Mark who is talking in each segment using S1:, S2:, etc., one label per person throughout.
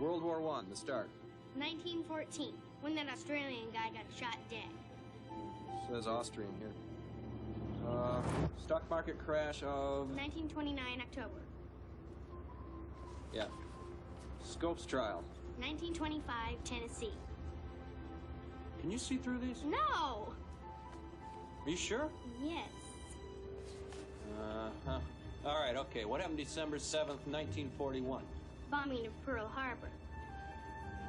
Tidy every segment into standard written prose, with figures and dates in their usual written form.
S1: World War I, the start.
S2: 1914, when that Australian guy got shot dead.
S1: Says Austrian here. Stock market crash of...
S2: 1929, October.
S1: Yeah. Scopes trial.
S2: 1925, Tennessee.
S1: Can you see through these?
S2: No!
S1: Are you sure?
S2: Yes.
S1: Uh-huh. All right, okay. What happened December 7th, 1941?
S2: Bombing of Pearl Harbor.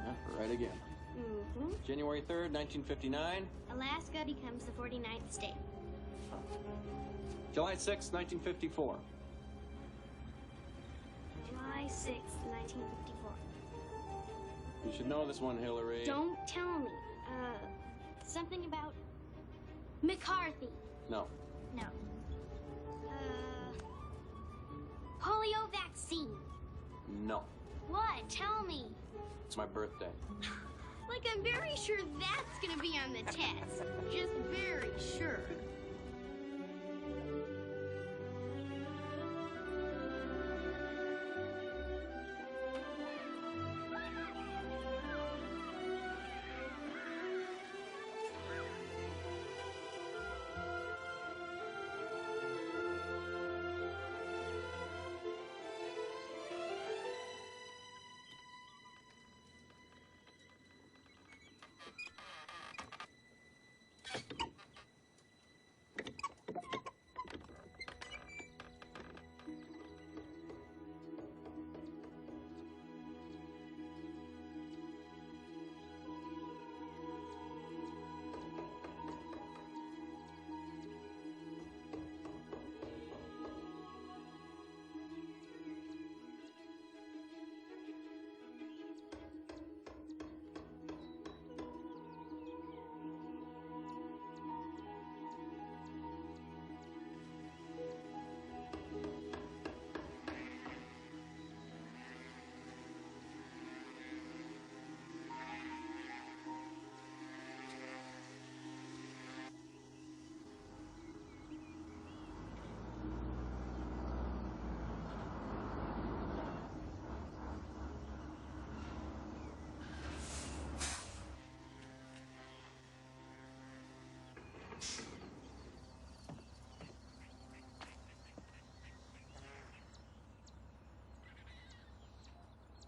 S1: Yeah, right again.
S2: Mm-hmm.
S1: January 3rd, 1959.
S2: Alaska becomes the 49th state.
S1: July 6th, 1954.
S2: July 6th, 1954.
S1: You should know this one, Hillary.
S2: Don't tell me. Something about McCarthy.
S1: No.
S2: No. Polio vaccine.
S1: No.
S2: What? Tell me.
S1: It's my birthday.
S2: Like, I'm very sure that's gonna be on the test. Just very sure.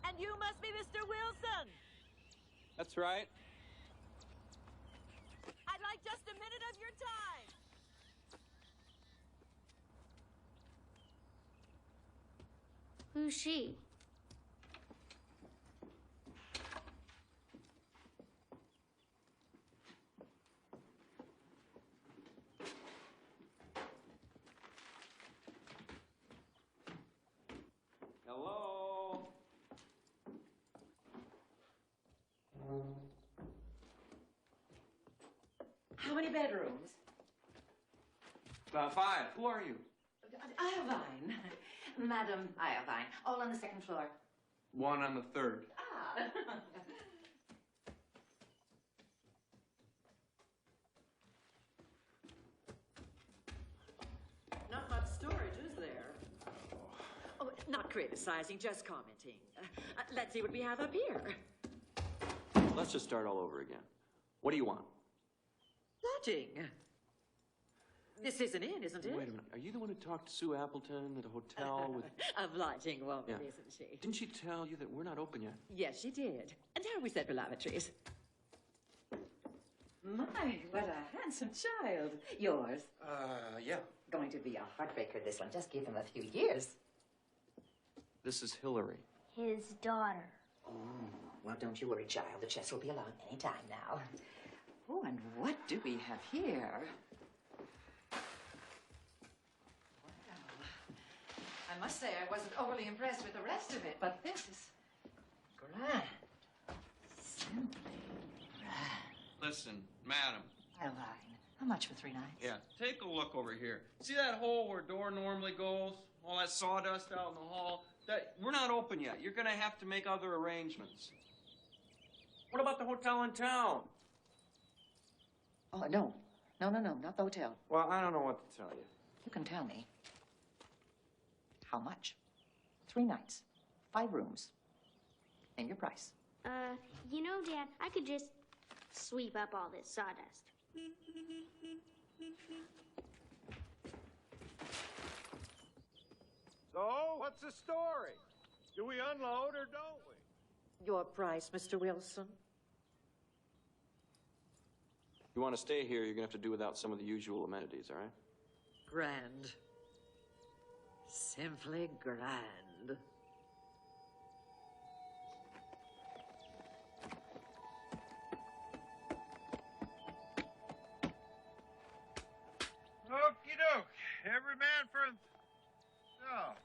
S3: And you must be Mr. Wilson.
S1: That's right.
S3: I'd like just a minute of your time.
S2: Who's she?
S1: Hello?
S4: How many bedrooms?
S1: 5. Who are you?
S4: Iovine. Madam Iovine. All on the second floor.
S1: 1 on the 3rd.
S4: Ah. Not much storage, is there?
S3: Oh, not criticizing, just commenting. Let's see what we have up here.
S1: Let's just start all over again. What do you want?
S3: Lodging. This is an inn, isn't it?
S1: Wait a minute. Are you the one who talked to Sue Appleton at a hotel with...
S3: Obliging woman,
S1: Yeah.
S3: isn't she?
S1: Didn't she tell you that we're not open yet?
S3: Yes, she did. And how we said for lavatories.
S4: My, what a handsome child. Yours.
S1: Yeah.
S4: Going to be a heartbreaker, this one. Just give him a few years.
S1: This is Hillary.
S2: His daughter.
S4: Oh, well, don't you worry, child. The chest will be along any time now. Oh, and what do we have here? Well, I must say I wasn't overly impressed with the rest of it, but this is grand. Simply grand.
S1: Listen, madam.
S4: Iovine, how much for 3 nights?
S1: Yeah, take a look over here. See that hole where a door normally goes? All that sawdust out in the hall? We're not open yet. You're going to have to make other arrangements. What about the hotel in town?
S4: Oh, no. No, not the hotel.
S1: Well, I don't know what to tell you.
S4: You can tell me. How much? 3 nights, 5 rooms. And your price.
S2: You know, Dad, I could just sweep up all this sawdust.
S5: So, what's the story? Do we unload or don't we?
S3: Your price, Mr. Wilson.
S1: If you want to stay here, you're gonna have to do without some of the usual amenities, all right?
S3: Grand. Simply grand.
S5: Okie doke. Every man for himself.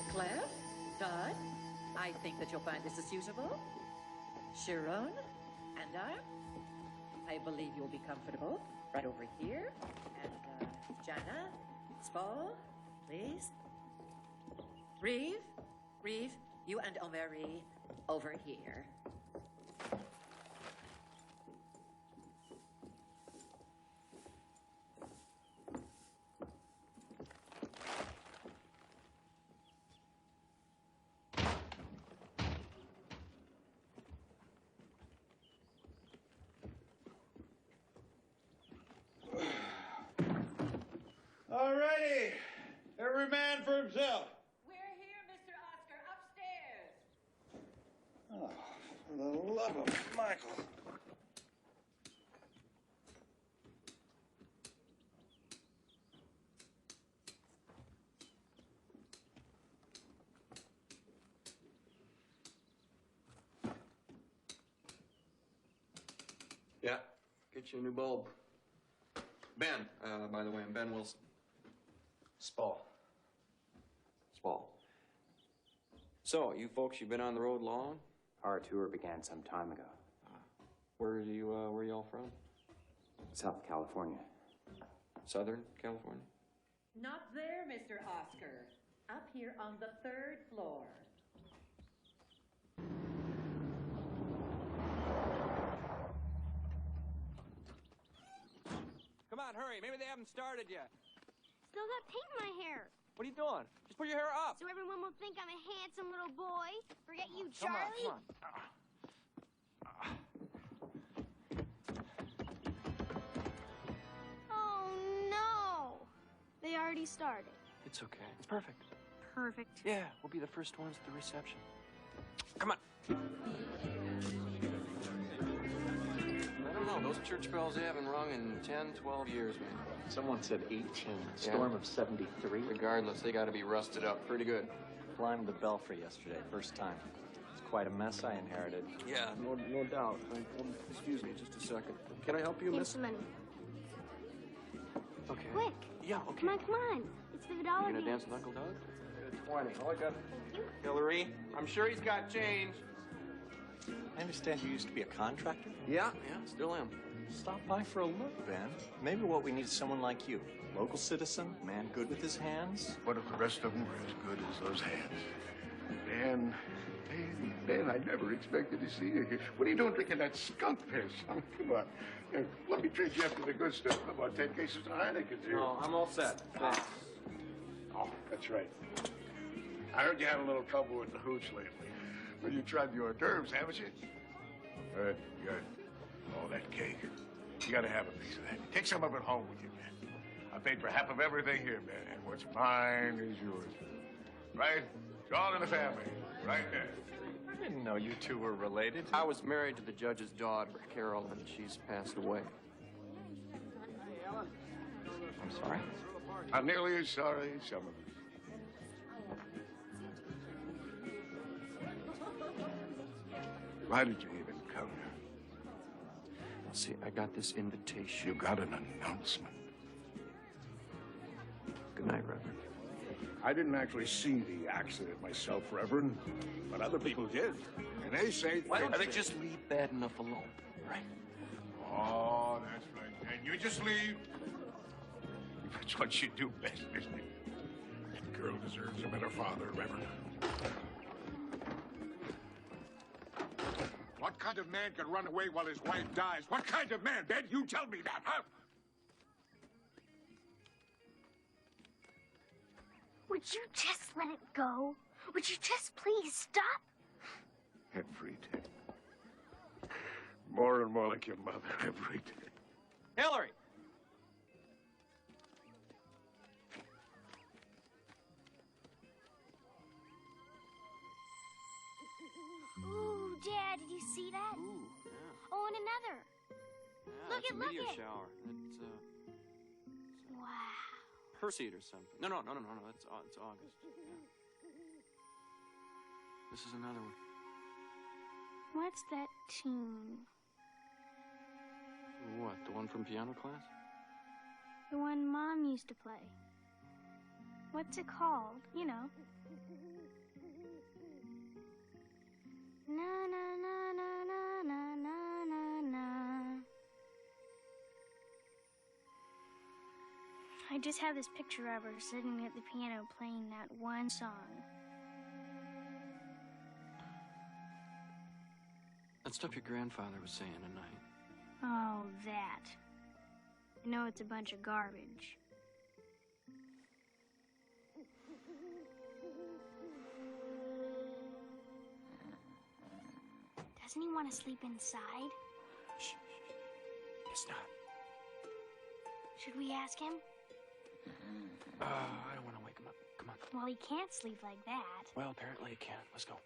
S3: Clef, Todd, I think that you'll find this is suitable. Sharon and I believe you'll be comfortable right over here. And Jana, Spall, please. Reeve, you and Omeri over here.
S5: All righty. Every man for himself.
S3: We're here, Mr. Oscar, upstairs.
S5: Oh, for the love of Michael.
S1: Yeah, get you a new bulb. Ben, by the way, I'm Ben Wilson.
S6: Spall.
S1: Spall. So, you folks, you've been on the road long?
S6: Our tour began some time ago.
S1: Where are you all from?
S6: South California.
S1: Southern California?
S3: Not there, Mr. Oscar. Up here on the 3rd floor.
S1: Come on, hurry. Maybe they haven't started yet.
S2: Still got paint in my hair.
S1: What are you doing? Just put your hair up.
S2: So everyone will think I'm a handsome little boy. Forget you,
S1: Come
S2: Charlie.
S1: on, come on.
S2: Oh, no. They already started.
S1: It's okay. It's perfect.
S2: Perfect.
S1: Yeah, we'll be the first ones at the reception. Come on. I don't know. Those church bells, they haven't rung in 10, 12 years, man.
S6: Someone said 18. Storm of 73.
S1: Regardless, they got to be rusted up pretty good.
S6: Climbed the belfry yesterday, first time. It's quite a mess I inherited.
S1: Yeah, no doubt. Excuse me just a second. Can I help you,
S2: Here's
S1: miss?
S2: some money.
S1: Okay.
S2: Quick.
S1: Yeah, okay.
S2: Come on, come on. It's the $1
S1: You gonna
S2: game.
S1: dance with Uncle Doug? 20. Oh, I got Hillary, I'm sure he's got change.
S6: I understand you used to be a contractor?
S1: Yeah, still am.
S6: Stop by for a look, Ben. Maybe what we need is someone like you. Local citizen, man good with his hands.
S7: What if the rest of them were as good as those hands? Ben, I never expected to see you here. What are you doing drinking that skunk piss? I mean, come on. Here, let me treat you after the good stuff. How about 10 cases of Heineken's here?
S1: No, I'm all set. Thanks.
S7: Oh, that's right. I heard you had a little trouble with the hooch lately. Well, you tried the hors d'oeuvres, haven't you? Good. Oh, that cake. You gotta have a piece of that. Take some of it home with you, man. I paid for half of everything here, man, and what's mine is yours. Right? It's all in the family. Right there.
S6: I didn't know you two were related.
S1: I was married to the judge's daughter, Carol, and she's passed away.
S6: I'm sorry.
S7: I'm nearly as sorry as some of us. Why did you even come here?
S1: See, I got this invitation.
S7: You got an announcement.
S1: Good night, Reverend.
S7: I didn't actually see the accident myself, Reverend, but other people did. And they say...
S1: Why don't you just leave bad enough alone, right?
S7: Oh, that's right. And you just leave. That's what you do best, isn't it? girl deserves a better father, Reverend. What kind of man can run away while his wife dies? What kind of man, Ben? You tell me that, huh?
S2: Would you just let it go? Would you just please stop?
S7: Every day. More and more like your mother every day.
S1: Hillary!
S2: Ooh, Dad, did you see that?
S1: Ooh, yeah.
S2: Oh, and another.
S1: Yeah,
S2: Look
S1: it's
S2: it,
S1: a
S2: look
S1: meteor
S2: it.
S1: shower. It's
S2: Wow.
S1: Perseid or something. No. It's August. Yeah. This is another one.
S2: What's that tune?
S1: What? The one from piano class?
S2: The one Mom used to play. What's it called? You know. Na na na na na na na na na. I just have this picture of her sitting at the piano playing that one song.
S1: That stuff your grandfather was saying tonight.
S2: Oh, that. I know it's a bunch of garbage. Doesn't he want to sleep inside?
S1: Shh. It's not.
S2: Should we ask him?
S1: I don't want to wake him up. Come on.
S2: Well, he can't sleep like that.
S1: Well, apparently he can. Let's go.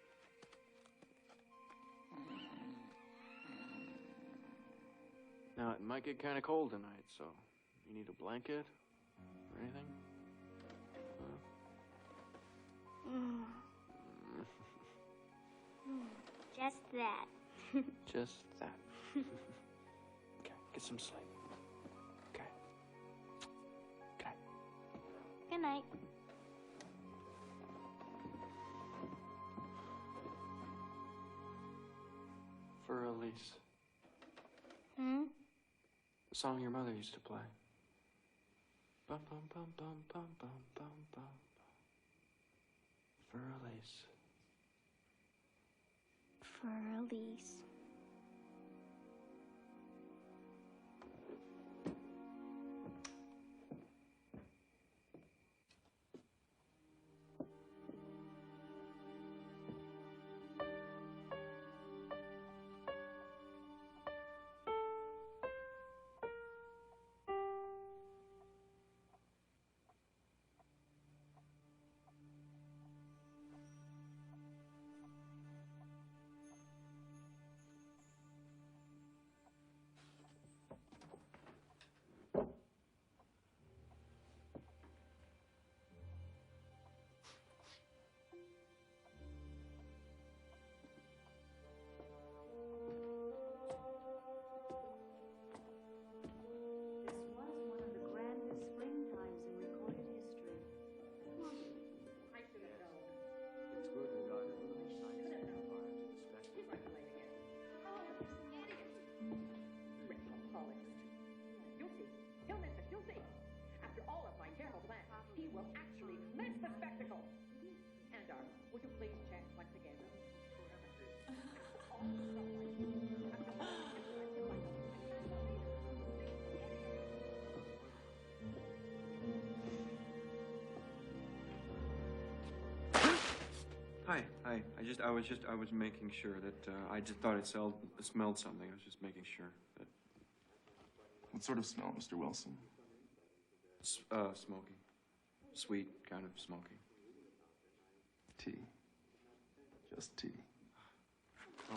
S1: Now, it might get kind of cold tonight, so you need a blanket or anything?
S2: Just that.
S1: Just that. Okay, get some sleep. Okay. Okay.
S2: Good night.
S1: For Elise.
S2: Hmm?
S1: The song your mother used to play. Bum bum bum bum bum bum bum bum. For Elise.
S2: For Elise.
S1: Hi. I was making sure that, I just thought it smelled something. I was just making sure that,
S8: What sort of smell, Mr. Wilson?
S1: smoky. Sweet kind of smoky.
S8: Tea. Just tea.
S1: Oh.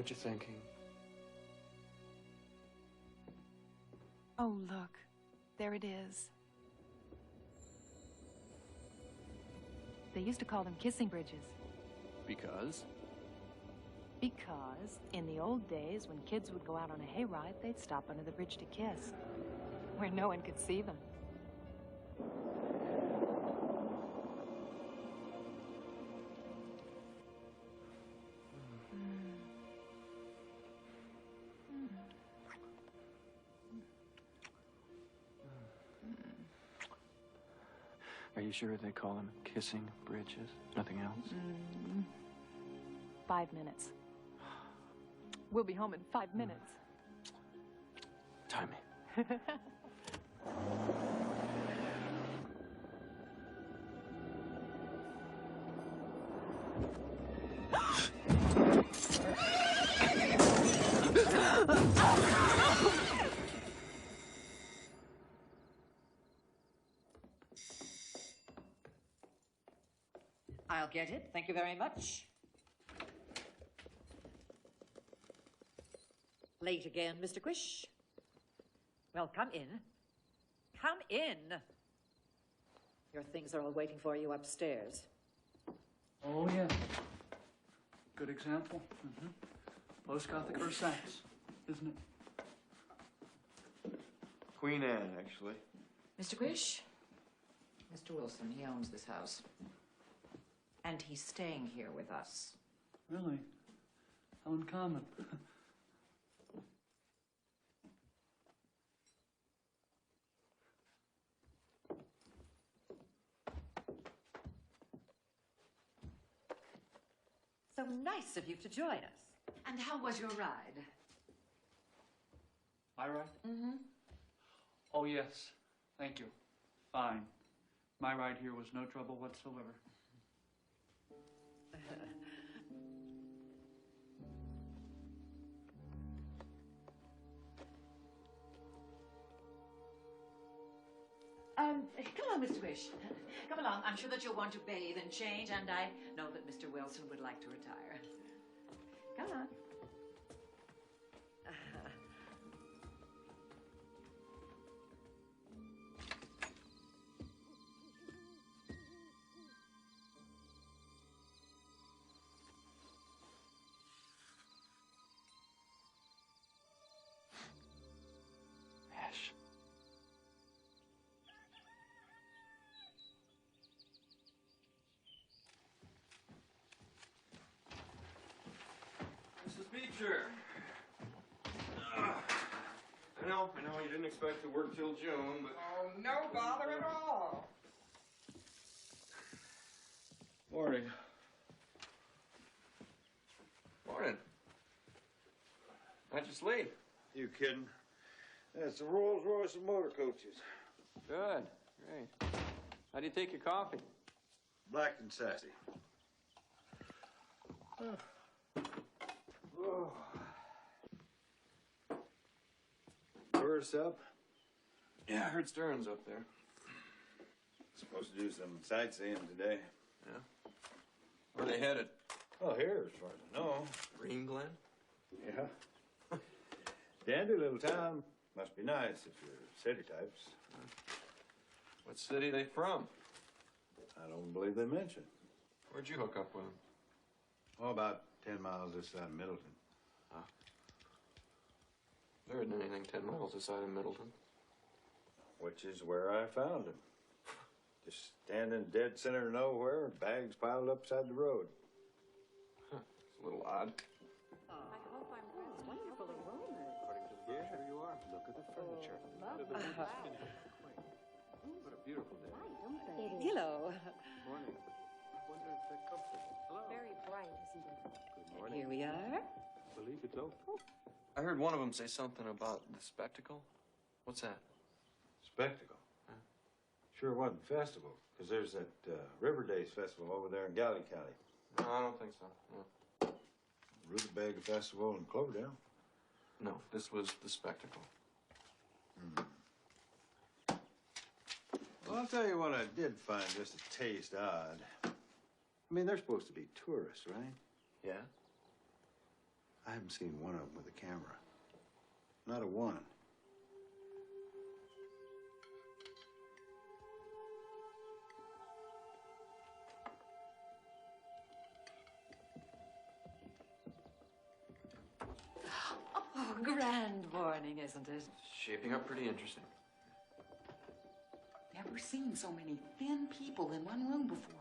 S1: what you're thinking.
S9: Oh, look. There it is. They used to call them kissing bridges.
S1: Because?
S9: Because in the old days, when kids would go out on a hayride, they'd stop under the bridge to kiss, where no one could see them.
S1: Are you sure they call them kissing bridges? Nothing else?
S9: 5 minutes. We'll be home in 5 minutes.
S1: Time me.
S3: I'll get it. Thank you very much. Late again, Mr. Quish. Well, come in. Come in. Your things are all waiting for you upstairs.
S10: Oh, yeah. Good example. Post-Gothic or Saks, isn't it?
S6: Queen Anne, actually.
S4: Mr. Quish? Mr. Wilson, he owns this house. And he's staying here with us.
S10: Really? How uncommon.
S3: So nice of you to join us.
S4: And how was your ride?
S10: My ride?
S4: Mm-hmm.
S10: Oh, yes. Thank you. Fine. My ride here was no trouble whatsoever.
S4: Come on, Mr. Wish. Come along. I'm sure that you'll want to bathe and change, and I know that Mr. Wilson would like to retire. Come on.
S1: Ash. Mrs. Beecher. I know, you didn't expect to work till June, but...
S11: Oh, no bother at all.
S1: Morning. Morning. Not just late.
S5: You kidding? That's the Rolls Royce of motor coaches.
S1: Good. Great. How do you take your coffee?
S5: Black and sassy. Tourists up?
S1: Yeah, I heard Stern's up there.
S5: Supposed to do some sightseeing today.
S1: Yeah? Where are they headed?
S5: Well, here, as far as I know.
S1: Green Glen?
S5: Yeah. Dandy little town. Must be nice if you're city types.
S1: What city they from?
S5: I don't believe they mentioned.
S1: Where'd you hook up with them?
S5: Oh, about 10 miles this side of Middleton.
S1: Huh? There isn't anything 10 miles this side of Middleton.
S5: Which is where I found him. Just standing dead center of nowhere, bags piled up beside the road.
S1: Huh. It's a little odd.
S3: I hope I'm dressed wonderful aroma.
S6: According to the brochure, you are. Look at the furniture. What a beautiful day.
S3: Hello.
S6: Morning. I wonder if they're comfortable. Hello.
S2: Very bright, isn't it?
S6: Good
S3: And
S6: morning.
S3: here we are.
S6: I believe it's open.
S1: I heard one of them say something about the spectacle. What's that?
S5: Spectacle.
S1: Huh?
S5: Sure wasn't festival, because there's that River Days festival over there in Galley County.
S1: No, I don't think so. No.
S5: Rutabaga Festival in Cloverdale.
S1: No, this was the spectacle.
S5: Well, I'll tell you what I did find just a taste odd. I mean, they're supposed to be tourists, right?
S1: Yeah?
S5: I haven't seen one of them with a camera. Not a one.
S4: Oh, grand morning, isn't it?
S12: Shaping up pretty interesting.
S11: Never seen so many thin people in one room before.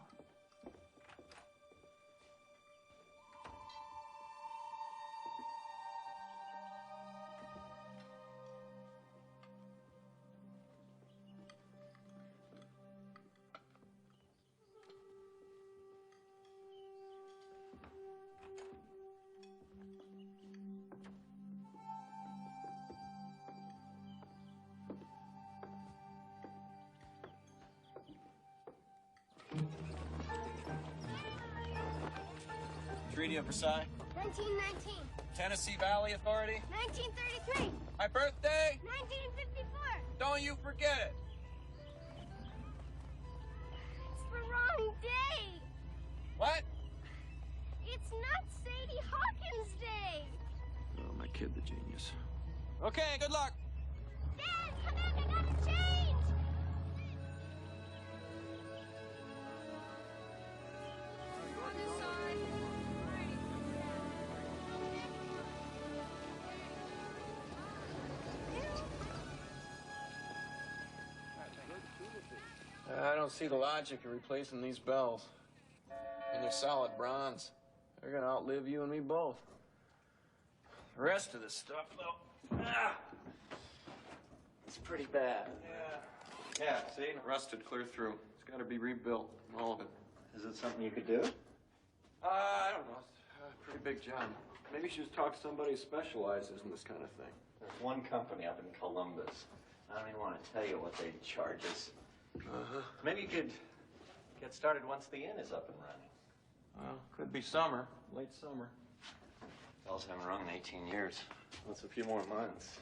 S1: Treaty of Versailles.
S2: 1919.
S1: Tennessee Valley Authority.
S2: 1933.
S1: My birthday.
S2: 1954.
S1: Don't you forget it.
S2: It's the wrong day.
S1: What?
S2: It's not Sadie Hawkins' day.
S12: Oh, my kid, the genius.
S1: Okay, good luck.
S2: Dad, come back. I gotta change. On this side.
S12: I don't see the logic in replacing these bells. And they're solid bronze. They're gonna outlive you and me both. The rest of this stuff, though, it's pretty bad.
S1: Yeah, see? Rusted clear through. It's got to be rebuilt, all of it.
S6: Is it something you could do?
S12: I don't know. It's a pretty big job. Maybe you should talk to somebody who specializes in this kind of thing.
S6: There's one company up in Columbus. I don't even want to tell you what they charge us. Maybe you could get started once the inn is up and running.
S12: Well, could be summer, late summer.
S6: Bells haven't rung in 18 years. That's a few more months.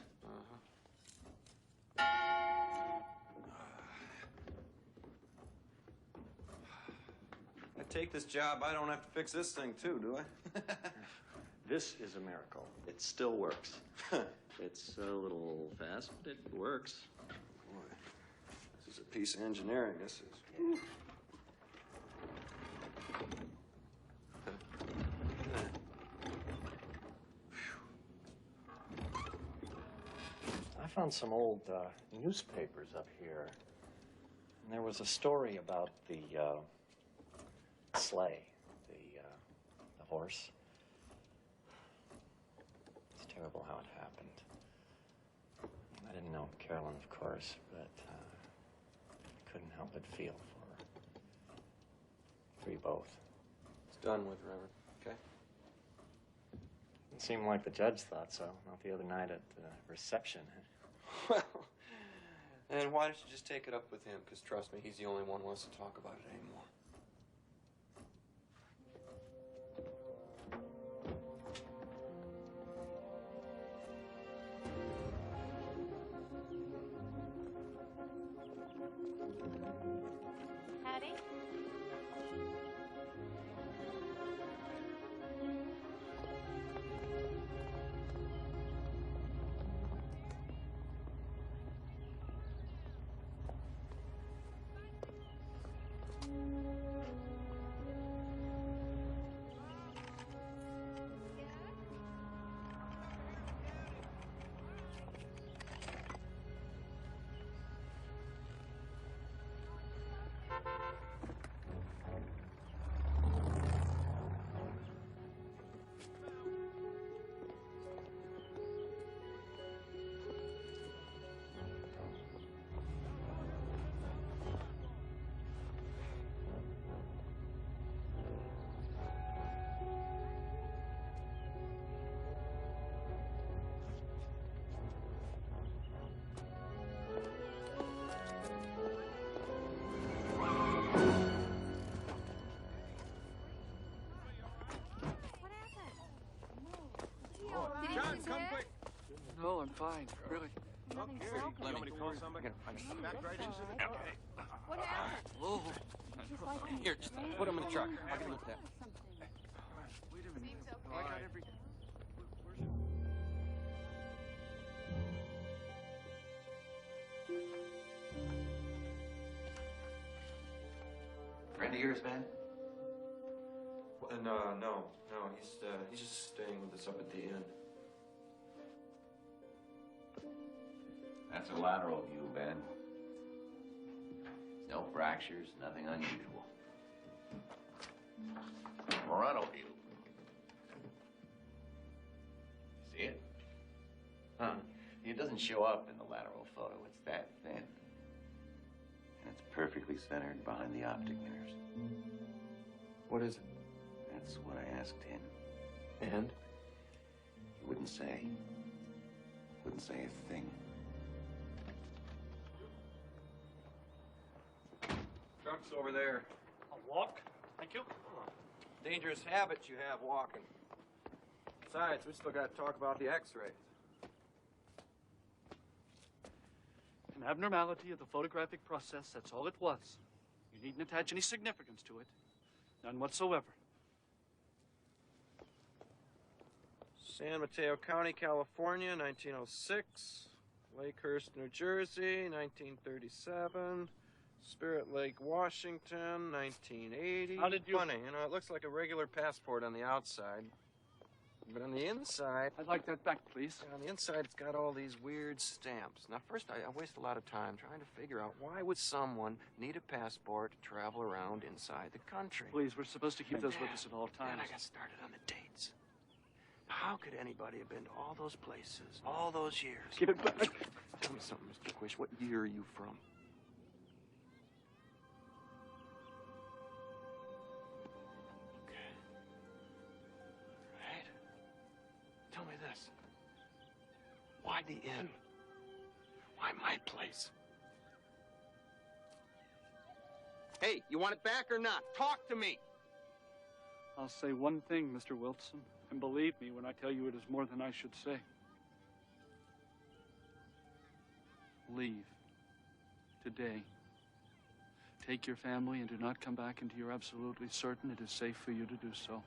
S1: I take this job, I don't have to fix this thing too, do I?
S6: This is a miracle. It still works. It's a little fast, but it works.
S1: Boy, this is a piece of engineering, this is.
S6: I found some old newspapers up here. And there was a story about the sleigh, the horse. It's terrible how it happened. I didn't know Carolyn, of course, but I couldn't help but feel for you both.
S12: It's done with, Reverend. Okay?
S6: It seemed like the judge thought so, not the other night at the reception.
S1: Well, and why don't you just take it up with him? Because trust me, he's the only one who wants to talk about it anymore.
S9: Hattie?
S10: No, I'm fine. Really.
S9: Nothing
S10: Here,
S9: broken.
S10: let me call somebody. Okay.
S9: What happened?
S10: Oh.
S9: Just like
S10: Here, just put him in the truck. I'll get him with that.
S9: something.
S10: Wait a minute. I got every.
S6: friend of yours, Ben?
S13: No. He's just staying with us up at the inn.
S6: That's a lateral view, Ben. No fractures, nothing unusual. Frontal view. See it? Huh. It doesn't show up in the lateral photo. It's that thin. And it's perfectly centered behind the optic nerves.
S13: What is it?
S6: That's what I asked him.
S13: And?
S6: He wouldn't say. Wouldn't say a thing.
S1: Truck's over there.
S10: I'll walk. Thank you.
S1: Dangerous habits you have walking. Besides, we still got to talk about the x-rays.
S10: An abnormality of the photographic process, that's all it was. You needn't attach any significance to it. None whatsoever.
S1: San Mateo County, California, 1906. Lakehurst, New Jersey, 1937. Spirit Lake, Washington, 1980.
S10: How did you...
S1: Funny, it looks like a regular passport on the outside. But on the inside...
S10: I'd like that back, please.
S1: On the inside, it's got all these weird stamps. Now, first, I waste a lot of time trying to figure out why would someone need a passport to travel around inside the country?
S10: Please, we're supposed to keep those with us at all times.
S1: And I got started on the dates. How could anybody have been to all those places, all those years?
S10: Give it back.
S1: Tell me something, Mr. Quish. What year are you from? Okay. Right. Tell me this. Why the inn? Why my place? Hey, you want it back or not? Talk to me!
S10: I'll say one thing, Mr. Wilson, and believe me when I tell you it is more than I should say. Leave. Today. Take your family and do not come back until you're absolutely certain it is safe for you to do so.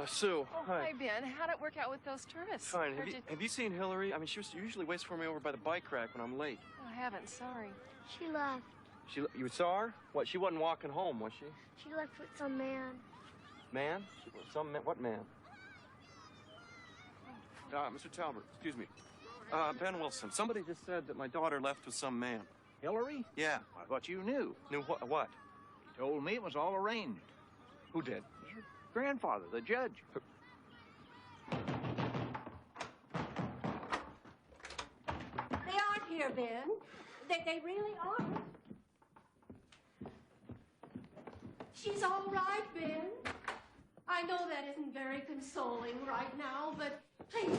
S1: Sue,
S14: Oh, hi, Ben. How'd it work out with those tourists?
S1: Fine. Have you seen Hillary? I mean, she usually waits for me over by the bike rack when I'm late.
S14: Oh, I haven't. Sorry.
S2: She left.
S1: You saw her? What, she wasn't walking home, was she?
S2: She left with some man.
S1: Man? What man? Mr. Talbot, excuse me. Ben Wilson, somebody just said that my daughter left with some man.
S15: Hillary?
S1: Yeah.
S15: I thought you knew.
S1: Knew what?
S15: He told me it was all arranged.
S1: Who did?
S15: Your grandfather, the judge.
S16: They aren't here, Ben. They really aren't. She's all right, Ben. I know that isn't very consoling right now, but please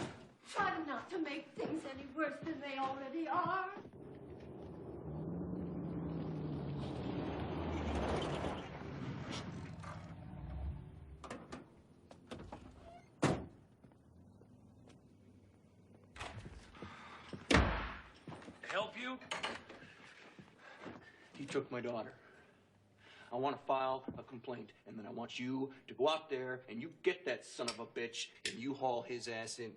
S16: try not to make things any worse than they already are.
S1: Help you? He took my daughter. I want to file a complaint, and then I want you to go out there and you get that son of a bitch and you haul his ass in.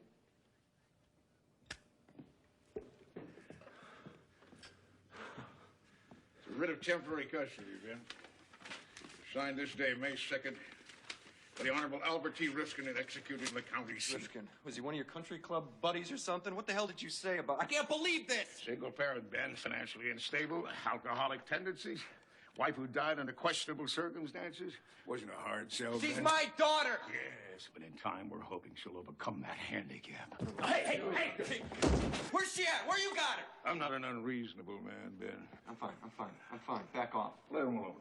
S7: It's a writ of temporary custody, Ben. Signed this day, May 2nd, by the Honorable Albert T. Riskin and executed in the county seat.
S1: Riskin, was he one of your country club buddies or something? What the hell did you say about... I can't believe this!
S7: Single parent, Ben, financially unstable, alcoholic tendencies. Wife who died under questionable circumstances. Wasn't a hard sell,
S1: She's
S7: Ben.
S1: my daughter!
S7: Yes, but in time, we're hoping she'll overcome that handicap.
S1: Hey! Where's she at? Where you got her?
S7: I'm not an unreasonable man, Ben.
S1: I'm fine. Back off.
S7: Let him alone.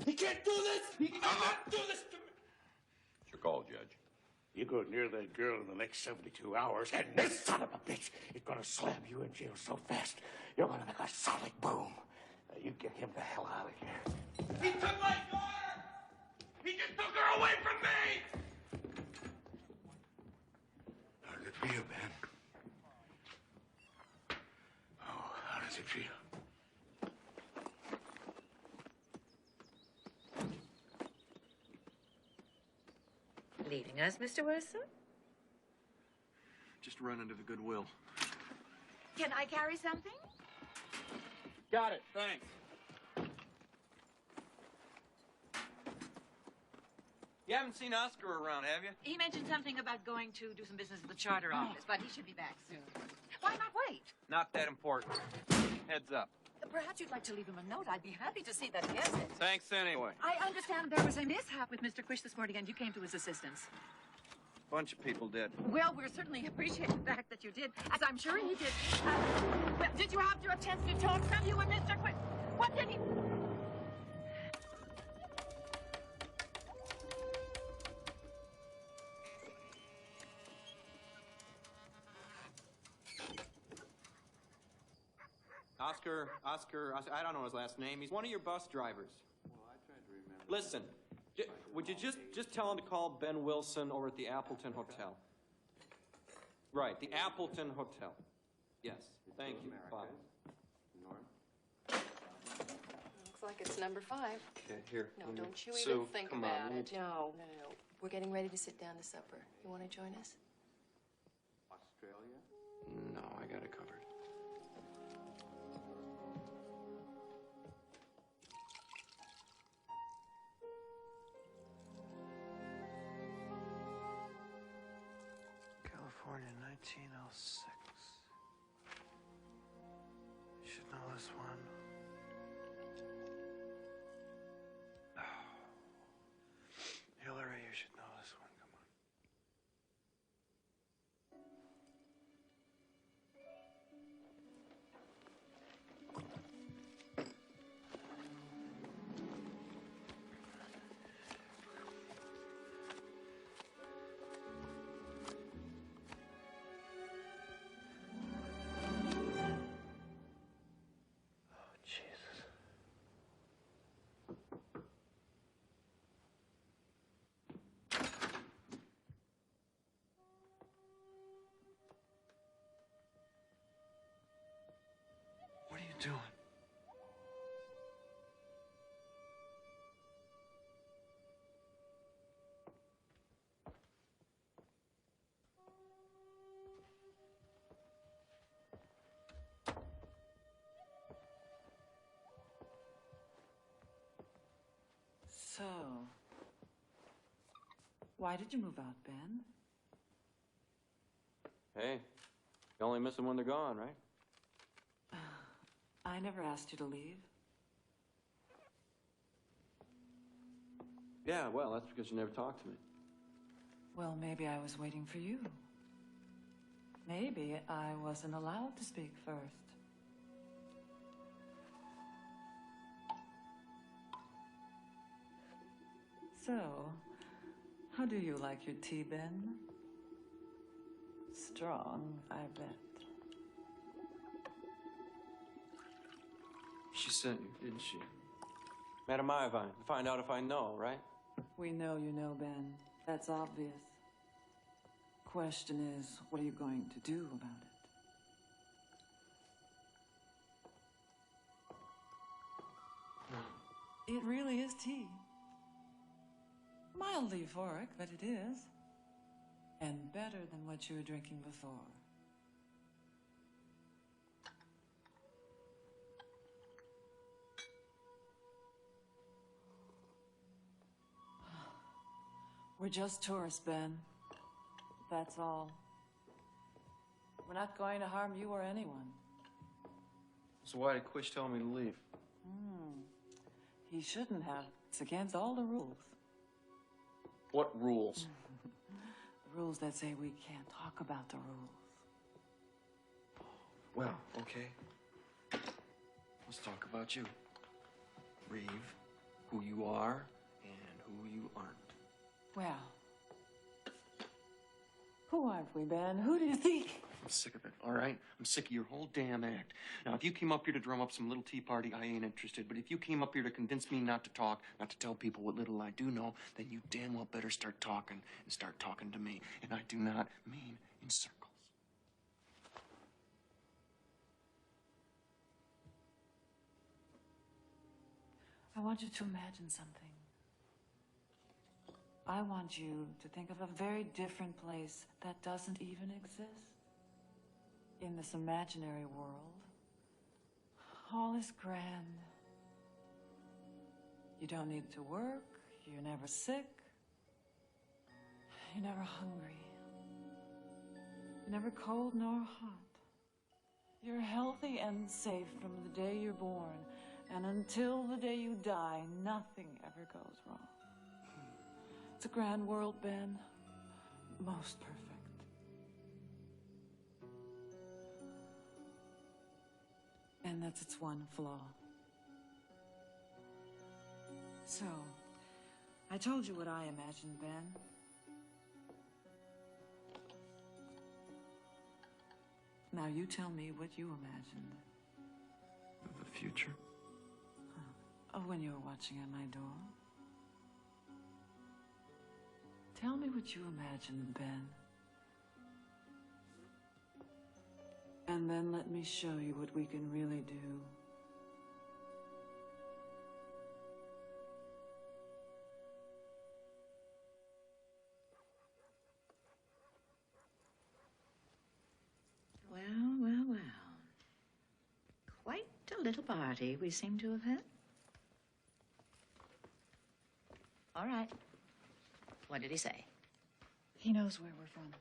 S1: He can't do this! He cannot do this to me!
S6: It's your call, Judge.
S7: You go near that girl in the next 72 hours, and this son of a bitch is gonna slam you in jail so fast, you're gonna make a solid boom. Now, you get him the hell out of here.
S1: He took my daughter! He just
S7: took her away from me! How does it feel, Ben? Oh, how does it feel?
S3: Leaving us, Mr. Wilson?
S8: Just run into the Goodwill.
S3: Can I carry something?
S1: Got it, thanks. You haven't seen Oscar around, have you?
S3: He mentioned something about going to do some business at the charter office, but he should be back soon. Why not wait?
S1: Not that important. Heads up.
S3: Perhaps you'd like to leave him a note. I'd be happy to see that he has it.
S1: Thanks anyway.
S3: I understand there was a mishap with Mr. Quish this morning, and you came to his assistance.
S1: Bunch of people did.
S3: Well, we certainly appreciate the fact that you did, as I'm sure he did. Well, did you have your chance to talk, some you and Mr. Quish? What did he...
S1: Oscar, I don't know his last name. He's one of your bus drivers.
S13: Well, I tried to remember.
S1: Listen, would you just tell him to call Ben Wilson over at the Appleton Hotel? Right, the Appleton Hotel. Yes, thank you, Bob.
S13: Norm?
S14: Looks like it's number 5.
S13: Okay, here.
S14: No, don't you
S13: Sue,
S14: even think
S13: come
S14: about
S13: on,
S14: it. No. We're getting ready to sit down to supper. You want to join us?
S13: Australia? No, I got it covered. California, 1906. You should know this one. Oh. Hillary, you should know this one. Come on. Jesus. What are you doing?
S11: So, why did you move out, Ben?
S1: Hey, you only miss them when they're gone, right?
S11: I never asked you to leave.
S1: Yeah, well, that's because you never talked to me.
S11: Well, maybe I was waiting for you. Maybe I wasn't allowed to speak first. So, how do you like your tea, Ben? Strong, I bet.
S1: She sent you, didn't she? Madam Irvine, find out if I know, right?
S11: We know you know, Ben. That's obvious. Question is, what are you going to do about it? It really is tea. Mildly euphoric, but it is. And better than what you were drinking before. We're just tourists, Ben. That's all. We're not going to harm you or anyone.
S1: So why did Quish tell me to leave?
S11: He shouldn't have. It's against all the rules.
S1: What rules?
S11: The rules that say we can't talk about the rules.
S8: Well, okay. Let's talk about you. Reeve, who you are and who you aren't.
S11: Well, who aren't we, Ben? Who do you think?
S8: I'm sick of it, all right? I'm sick of your whole damn act. Now, if you came up here to drum up some little tea party, I ain't interested. But if you came up here to convince me not to talk, not to tell people what little I do know, then you damn well better start talking and start talking to me. And I do not mean in circles.
S11: I want you to imagine something. I want you to think of a very different place that doesn't even exist. In this imaginary world, all is grand. You don't need to work, you're never sick, you're never hungry, you're never cold nor hot. You're healthy and safe from the day you're born, and until the day you die, nothing ever goes wrong. It's a grand world, Ben. Most perfect. And that's its one flaw. So, I told you what I imagined, Ben. Now you tell me what you imagined.
S8: The future?
S11: Oh, when you were watching at my door. Tell me what you imagined, Ben. And then let me show you what we can really do.
S4: Well, well, well. Quite a little party we seem to have had. All right. What did he say?
S11: He knows where we're from.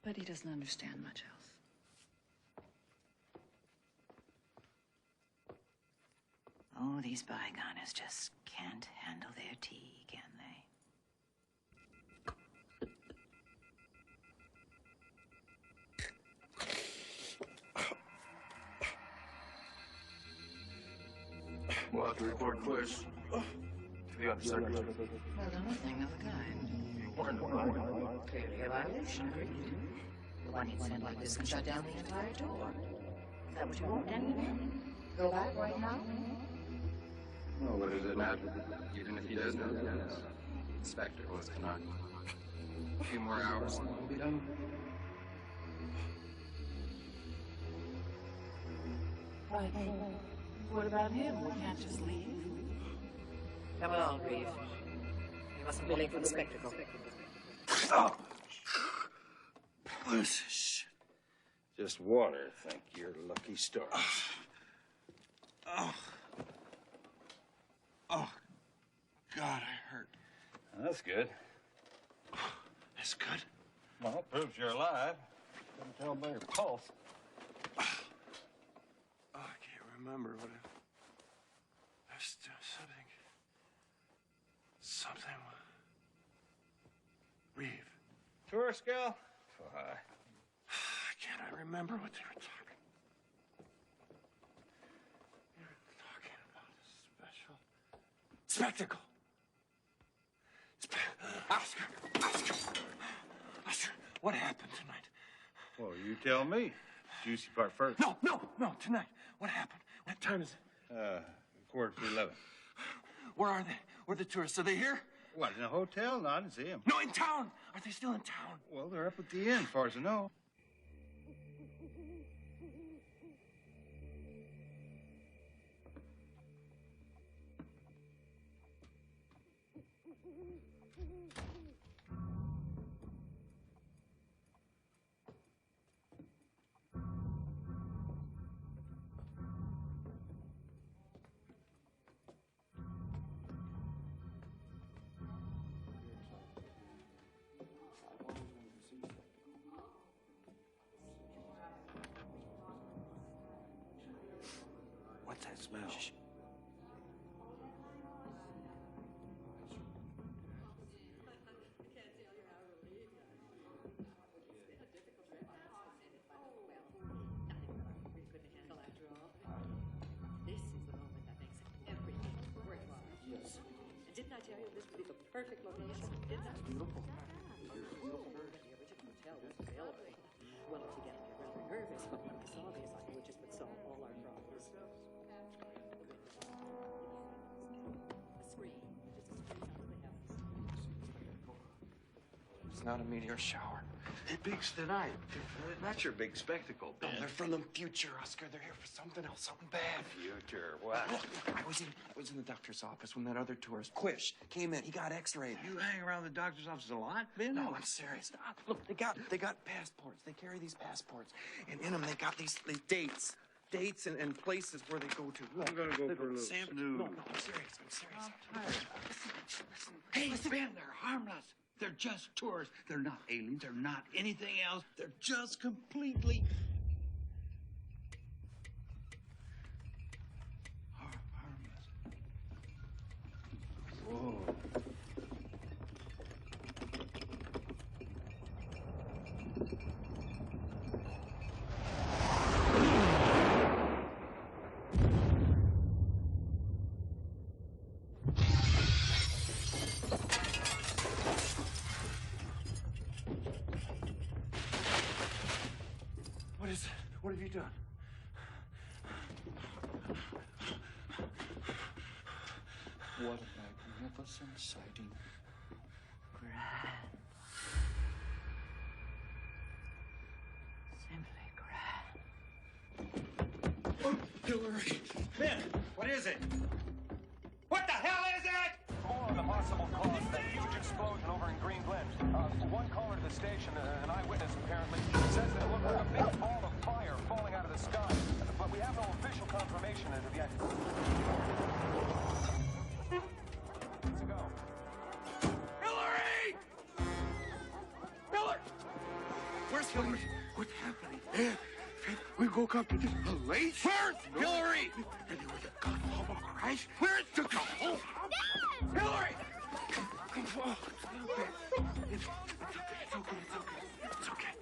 S11: But he doesn't understand much else.
S4: Oh, these bygoners just can't handle their tea, can they?
S8: We'll have to report Bush to the other secretary.
S4: Well, nothing of the kind. Clearly a violation, agreed. One incident like this can shut down the entire tour. Is that what you want, anyway? Go back right now?
S13: Well, what does it matter? Even if he does know Dennis, Inspector was tonight. A few more hours and we'll be done.
S11: Right. What about him? We can't just leave.
S4: Come along, Reeve. You mustn't be late for the spectacle.
S5: Oh. What's this shit? Just water, thank your lucky stars.
S8: Oh. Oh. God, I hurt.
S5: That's good.
S8: That's good.
S5: Well, it proves you're alive. Couldn't tell by your pulse.
S8: Oh, I can't remember what it... There's something... Something... Reeve.
S5: Tourist gal? Why?
S8: Can't I remember what they were talking? They were talking about a special spectacle. Oscar, what happened tonight?
S5: Well, you tell me. Juicy part first.
S8: No, tonight. What happened? What time is it?
S5: 11:15.
S8: Where are they? Where are the tourists? Are they here?
S5: What, in a hotel? No, I didn't see him.
S8: No, in town. Are they still in town?
S5: Well, they're up at the inn, as far as I know.
S8: What's that smell? Shh.
S3: This is the moment that makes everything worthwhile. Yes. And didn't I tell you this would be the perfect location? Didn't I? Beautiful. The original hotel was available. is what one of the obvious languages would solve all our problems. A screen. Just a screen out of the heavens.
S8: It's not a meteor shower.
S17: Big's tonight. That's your big spectacle, Ben.
S8: No, they're from the future, Oscar. They're here for something else, something bad.
S17: Future, what?
S8: Look, I was in the doctor's office when that other tourist, Quish, came in. He got X-rayed.
S17: You hang around the doctor's office a lot, Ben?
S8: No, I'm serious. Look, they got passports. They carry these passports, and in them they got these dates and places where they go to. Look,
S17: I'm gonna go for a little snooze.
S8: No, I'm serious.
S17: I'm tired. Listen. Hey, Ben, they're harmless. They're just tourists. They're not aliens. They're not anything else. They're just completely harmless. Whoa.
S8: What is it? What have you done?
S10: What a magnificent sighting.
S4: Grand. Simply grand.
S8: Oh, Hillary! Ben, what is it? What the hell is it?
S18: More on the possible cause of that huge explosion over in Green Glen. One caller to the station, an eyewitness apparently, says that it looked like a big ball of fire falling out of the sky. But we have no official confirmation as of yet. Let's go.
S17: Hillary! Hillary! Where's Hillary? What's happening? We woke up to this late. Where's Hillary? Anyway, the gun all crash. Where's the gun? Oh. Hillary! Oh, it's okay.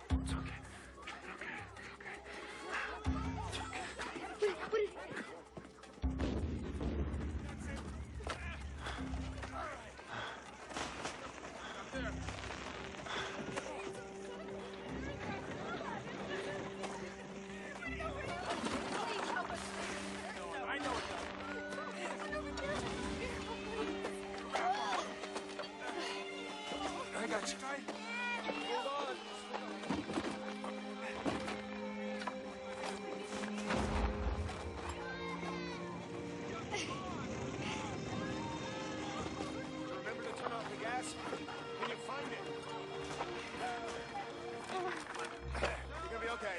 S8: I got you. Hold on.
S18: Remember to turn off the gas when you find it. You're gonna be okay.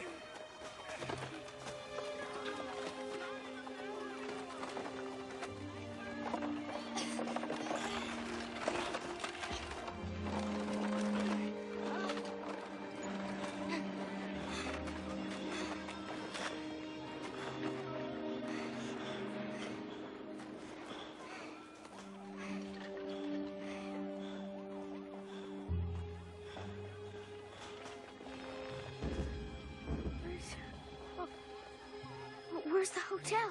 S2: Where's the hotel?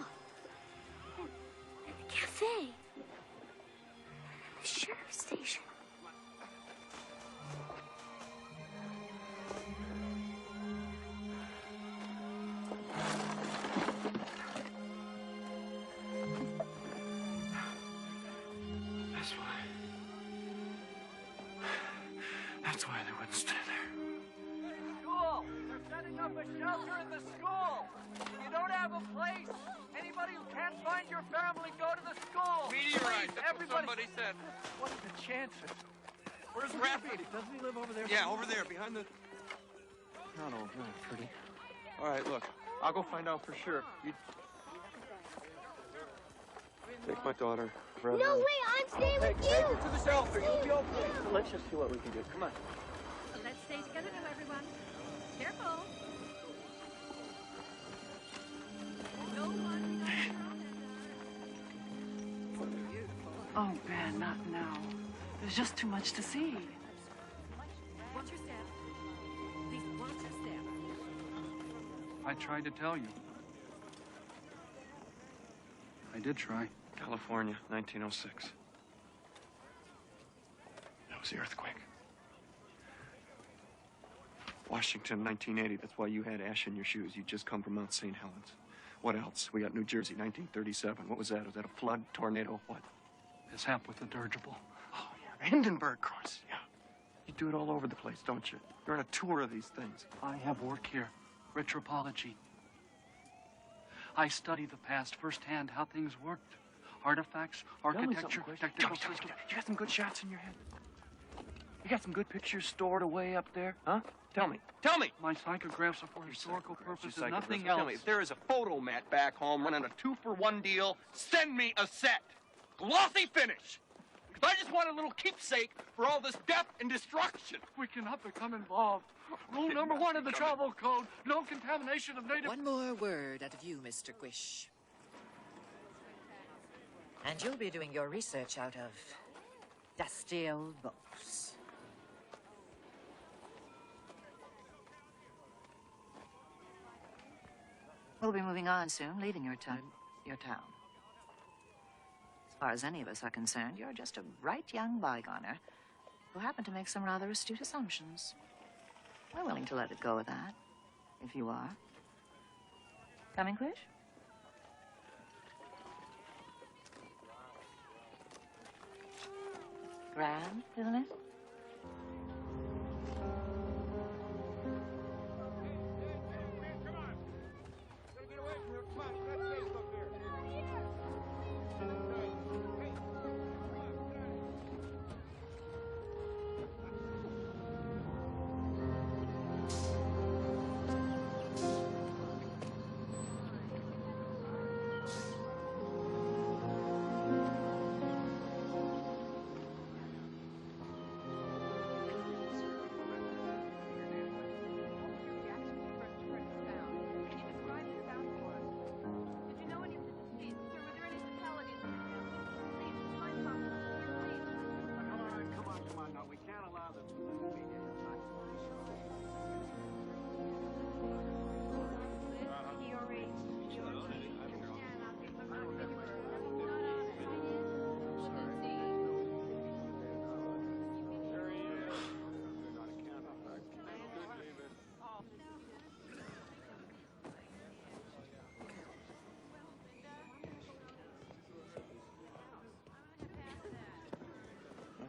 S2: And the cafe? The sheriff's station?
S8: That's why they wouldn't stay there.
S19: School! They're setting up a shelter in the school! You don't have a place! Anybody who can't find your family, go to the school!
S8: Meteorite,
S19: Please,
S8: that's
S19: everybody.
S8: what somebody said.
S19: What are the chances?
S8: Where's
S19: Rappy? Doesn't he live over there?
S8: Yeah, over there, behind the... Not over there, pretty. All right, look, I'll go find out for sure. You... Take my daughter.
S2: No way, I'm staying with you!
S19: Take her to the shelter, you'll be okay. Let's just see what we can do. Come on.
S3: Let's stay together now, everyone. Careful.
S11: Oh, Ben, not now. There's just too much to see.
S3: Watch your step. Please watch your step.
S10: I tried to tell you. I did try.
S8: California, 1906. That was the earthquake. Washington, 1980. That's why you had ash in your shoes. You'd just come from Mount St. Helens. What else? We got New Jersey, 1937. What was that? Was that a flood, tornado, what?
S10: Mishap with the dirigible.
S8: Oh, yeah, the Hindenburg cross, yeah. You do it all over the place, don't you? You're on a tour of these things.
S10: I have work here. Retropology. I study the past firsthand, how things worked. Artifacts, architecture, technical systems.
S8: You got some good shots in your head? You got some good pictures stored away up there, huh? Tell me. Tell me!
S10: My psychographs are for historical purposes, nothing
S8: Tell
S10: else.
S8: me, if there is a photo mat back home running a 2-for-1 deal, send me a set. Glossy finish. Because I just want a little keepsake for all this death and destruction.
S10: We cannot become involved. Rule number 1 of the travel code, no contamination of native...
S3: One more word out of you, Mr. Quish. And you'll be doing your research out of dusty old books.
S4: We'll be moving on soon, leaving your town. As far as any of us are concerned, you're just a bright young bygoner who happened to make some rather astute assumptions. We're willing to let it go at that, if you are. Coming, Quish? Grand, isn't it?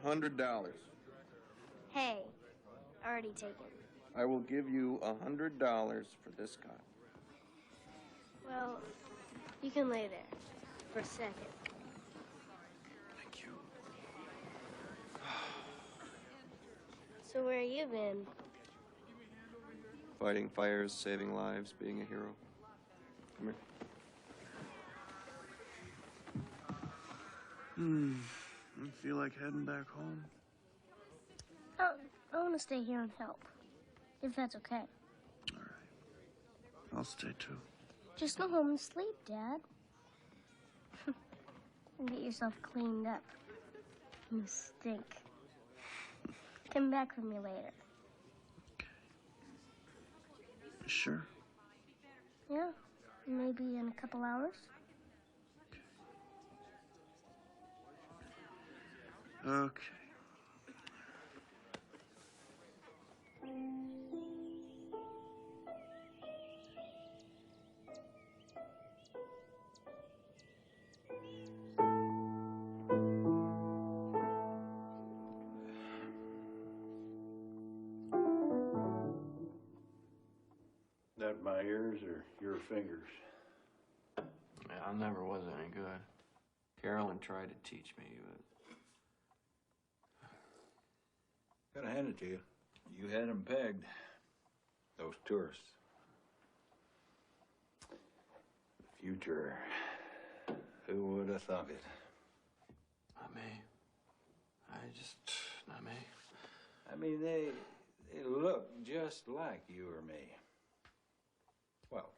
S8: $100.
S2: Hey, already taken.
S8: I will give you $100 for this cop.
S2: Well, you can lay there for a second.
S8: Thank you.
S2: So where have you been?
S8: Fighting fires, saving lives, being a hero. Come here. You feel like heading back home?
S2: I want to stay here and help, if that's okay.
S8: I'll stay too.
S2: Just go home and sleep, Dad. And get yourself cleaned up. You stink. Come back for me later.
S8: Sure.
S2: Yeah, maybe in a couple hours.
S8: Okay.
S5: That my ears or your fingers?
S12: Yeah, I never was any good. Carolyn tried to teach me, but...
S5: Gotta hand it to you. You had them pegged. Those tourists. The future. Who would have thunk it?
S12: Not me. Not me.
S5: I mean, they look just like you or me. Well,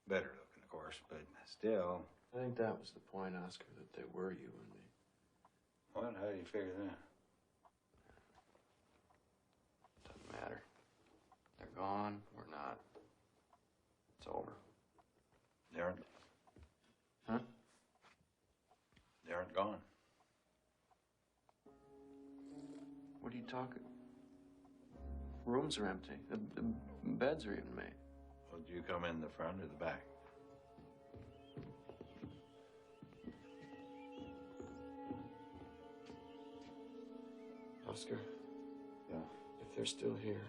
S5: better looking, of course, but still.
S12: I think that was the point, Oscar, that they were you and me.
S5: What? How do you figure that?
S12: Doesn't matter. They're gone. We're not. It's over.
S5: They aren't.
S12: Huh?
S5: They aren't gone.
S12: What are you talking? rooms are empty. The beds are even made.
S5: Well, did you come in the front or the back?
S12: Oscar?
S5: Yeah?
S12: If they're still here.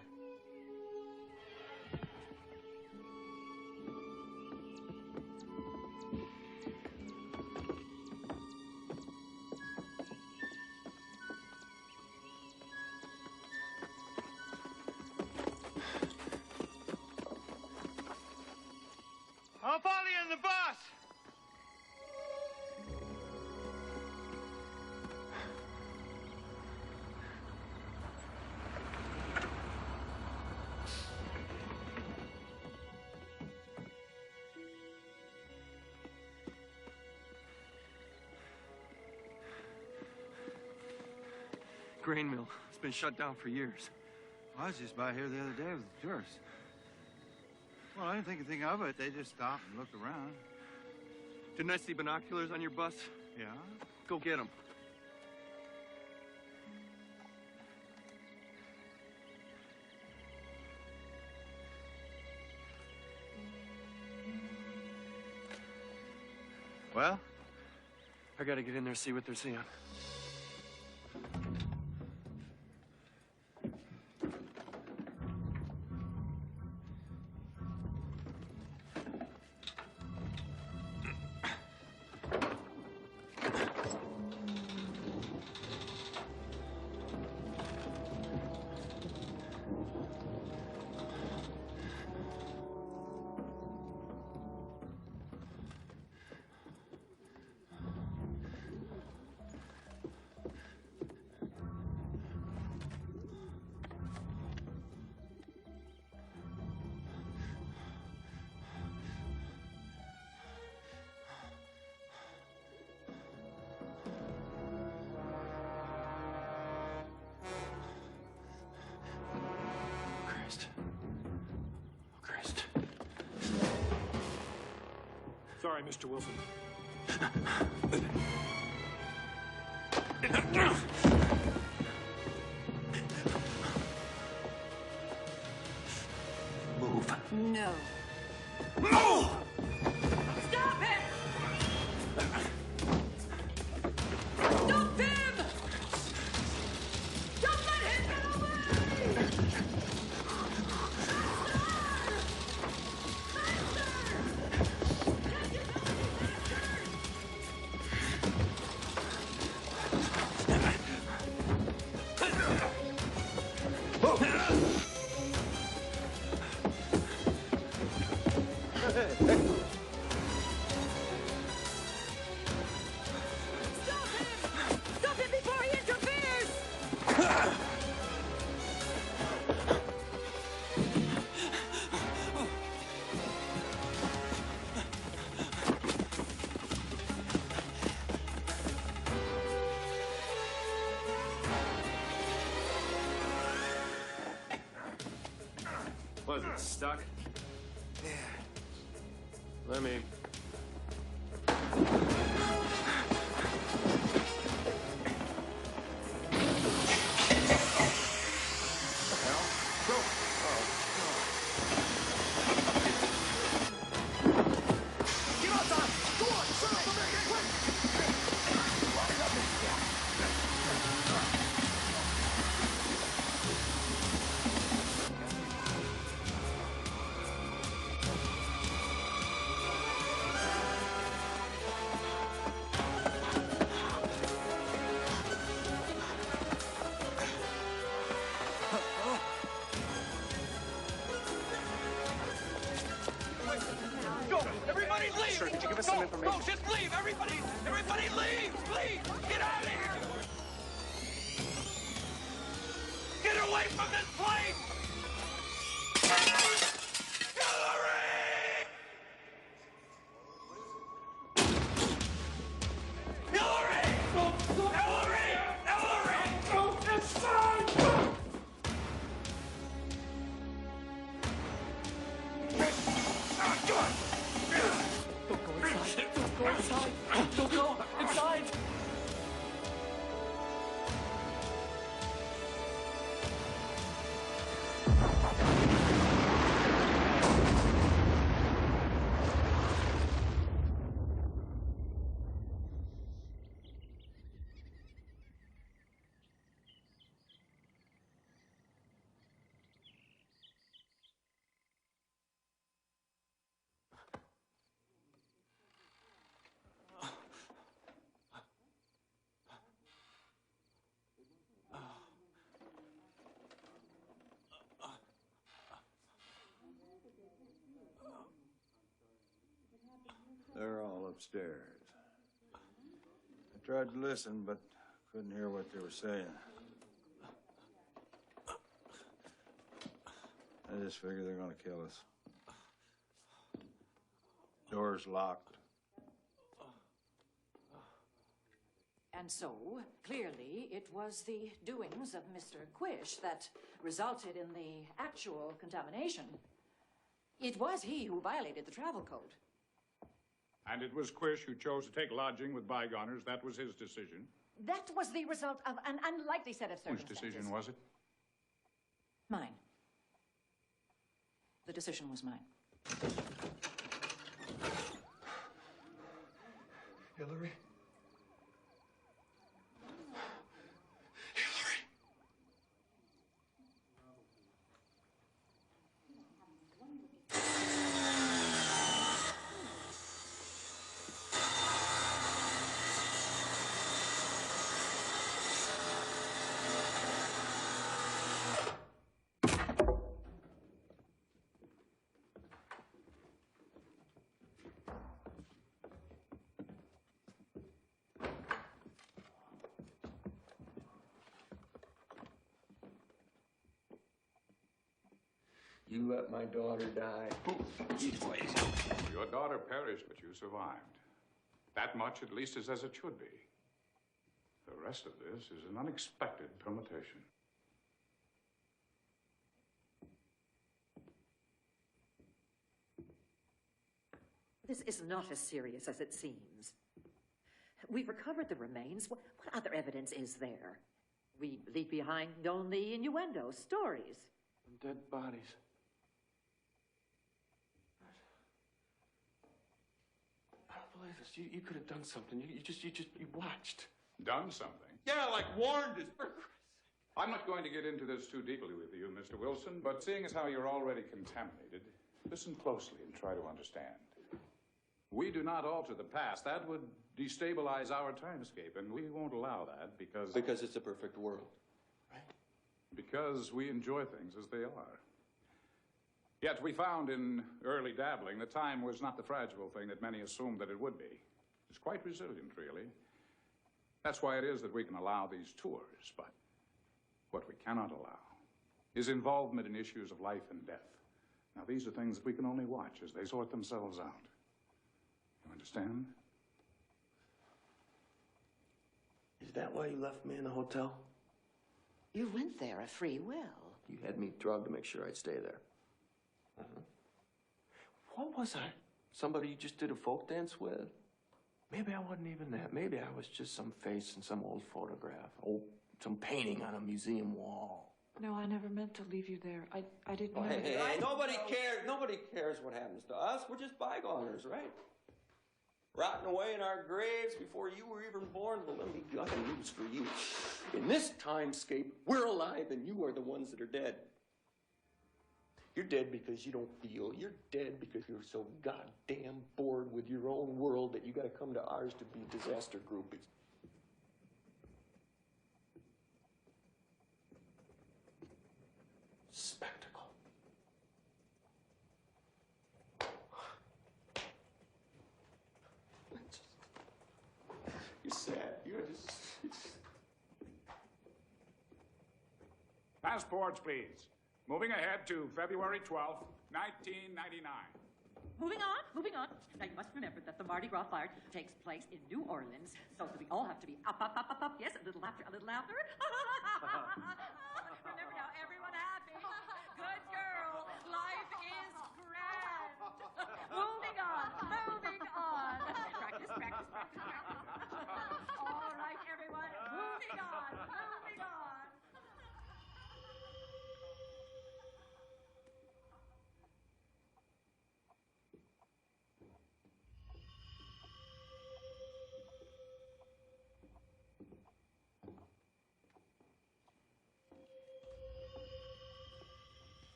S19: I'll follow you in the bus.
S8: Grain mill. It's been shut down for years.
S20: I was just by here the other day with the tourists. Well, I didn't think anything of it. They just stopped and looked around.
S8: Didn't I see binoculars on your bus?
S20: Yeah?
S8: Go get them.
S20: Well?
S8: I gotta get in there, see what they're seeing.
S18: Sorry, Mr. Wilson.
S8: Move.
S3: No.
S8: Move!
S3: Stop him! Stop him! Don't let him get away! Stop him before he interferes!
S18: Was it stuck?
S20: Yeah.
S18: Let me.
S19: Go! Everybody leave!
S18: Sir, could you give us
S19: Go,
S18: some information?
S19: Go, just leave! Everybody leave! Please! Get out of here! Get away from this place! Hillary! Hillary! Hillary! Go inside! Don't go inside! Don't go inside!
S5: upstairs. I tried to listen, but couldn't hear what they were saying. I just figure they're gonna kill us. Door's locked.
S3: And so, clearly, it was the doings of Mr. Quish that resulted in the actual contamination. It was he who violated the travel code.
S21: And it was Quish who chose to take lodging with bygoners. That was his decision.
S3: That was the result of an unlikely set of
S21: Whose
S3: circumstances.
S21: decision was it?
S3: Mine. The decision was mine.
S8: Hillary?
S12: You let my daughter die.
S21: Your daughter perished, but you survived. That much, at least, is as it should be. The rest of this is an unexpected permutation.
S3: This is not as serious as it seems. We've recovered the remains. What other evidence is there? We leave behind only innuendos, stories.
S8: Dead bodies. I don't believe this. You could have done something. You watched.
S21: Done something?
S1: Yeah, like warned us.
S21: I'm not going to get into this too deeply with you, Mr. Wilson, but seeing as how you're already contaminated, listen closely and try to understand. We do not alter the past. That would destabilize our timescape, and we won't allow that because...
S8: Because it's a perfect world, right?
S21: Because we enjoy things as they are. Yet we found in early dabbling that time was not the fragile thing that many assumed that it would be. It's quite resilient, really. That's why it is that we can allow these tours, but what we cannot allow is involvement in issues of life and death. Now, these are things that we can only watch as they sort themselves out. You understand?
S8: Is that why you left me in the hotel?
S3: You went there of free will.
S8: You had me drugged to make sure I'd stay there. What was I? Somebody you just did a folk dance with? Maybe I wasn't even that. Maybe I was just some face in some old photograph. Some painting on a museum wall.
S11: No, I never meant to leave you there. I didn't know.
S8: Hey, nobody cares. Nobody cares what happens to us. We're just bygoners, right? Rotting away in our graves before you were even born. Well, let me got news for you. In this timescape, we're alive and you are the ones that are dead. You're dead because you don't feel. You're dead because you're so goddamn bored with your own world that you gotta come to ours to be disaster groupies. Spectacle. You're sad. You're just...
S21: Passports, please. Moving ahead to February 12th, 1999.
S3: Moving on. Now, you must remember that the Mardi Gras fire takes place in New Orleans, so that we all have to be up. Yes, a little laughter, a little laughter. Remember now, everyone happy. Good girl. Life is grand. Moving on. Practice. All right, everyone. Moving on.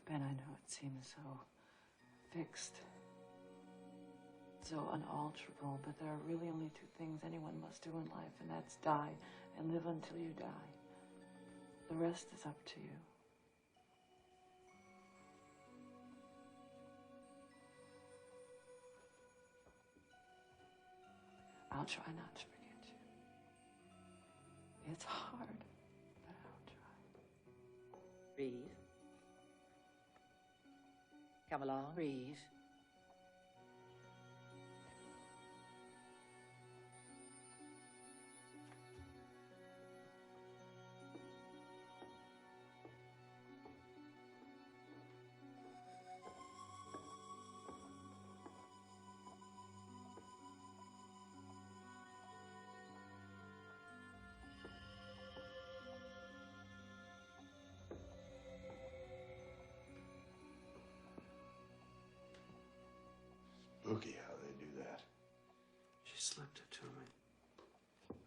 S11: Ben, I know it seems so fixed, so unalterable, but there are really only two things anyone must do in life, and that's die and live until you die. The rest is up to you. I'll try not to forget you. It's hard, but I'll try.
S3: Reeve. Come along, Reeve.
S5: Spooky how they do that.
S8: She slipped it to me.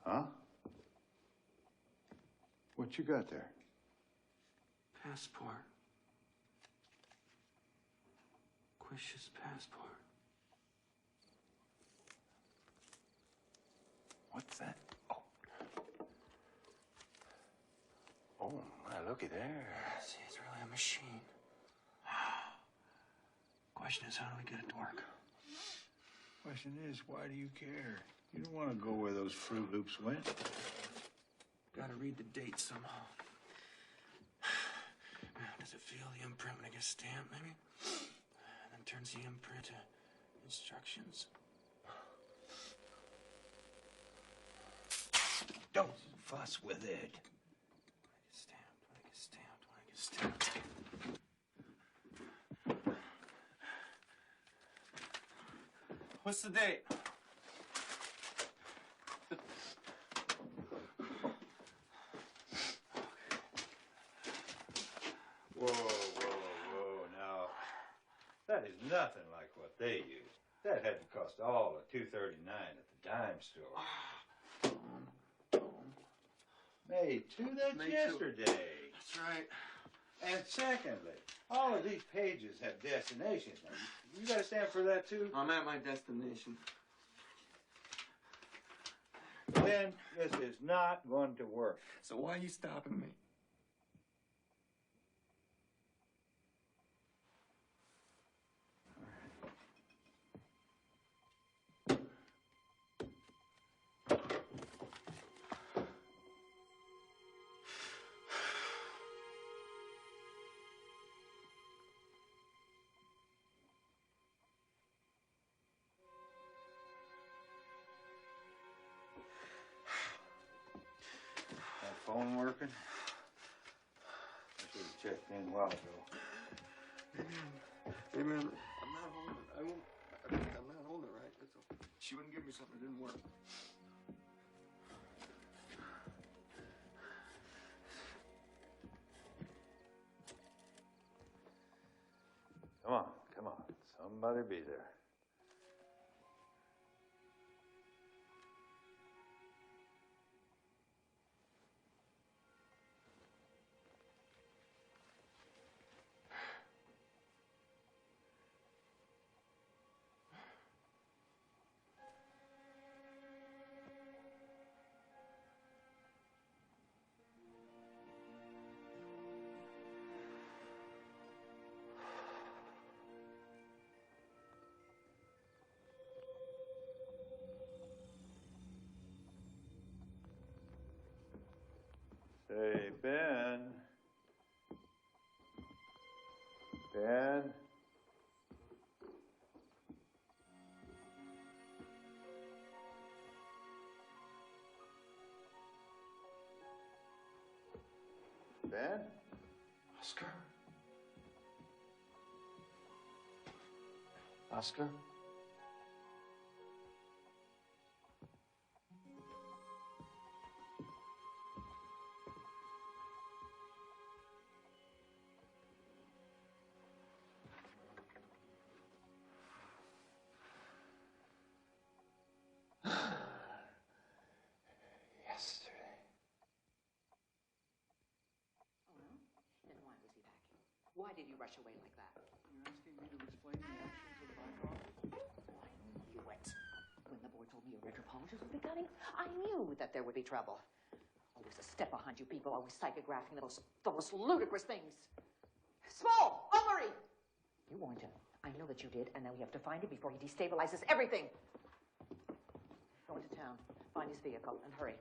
S5: Huh? What you got there?
S8: Passport. Quish's passport.
S5: What's that? Oh. Oh, my, looky there.
S8: See, it's really a machine. Question is, how do we get it to work?
S5: Question is, why do you care? You don't want to go where those Fruit Loops went.
S8: Gotta read the date somehow. Does it feel the imprint when it gets stamped, maybe? And then turns the imprint to instructions.
S5: Don't fuss with it.
S8: When it gets stamped, when it gets stamped, when it gets stamped. What's the date?
S5: Whoa, whoa, whoa, now. That is nothing like what they use. That had to cost all of $2.39 at the dime store. May 2, that's
S8: May 2.
S5: yesterday.
S8: That's right.
S5: And secondly, all of these pages have destinations. Now, you got to stand for that too?
S8: I'm at my destination.
S5: Then this is not going to work.
S8: So why are you stopping me?
S5: That phone working? I should have checked in a while ago.
S8: Maybe I'm not holding it. I'm not holding it right. That's all. She wouldn't give me something that didn't work.
S5: Come on, come on. Somebody be there. Say, Ben. Ben. Ben?
S8: Oscar? Oscar?
S5: Yesterday.
S3: Then why was he back? Why did you rush away like that?
S10: You're asking me to explain the actions of my father?
S3: I knew it. When the board told me your retropolishers would be coming, I knew that there would be trouble. Always a step behind you people, always psychographing the most ludicrous things. Small, Ullery! You warned him. I know that you did, and now we have to find him before he destabilizes everything. Go into town, find his vehicle, and hurry.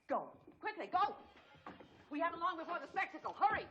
S3: Go. Quickly, go! We haven't long before the spectacle. Hurry!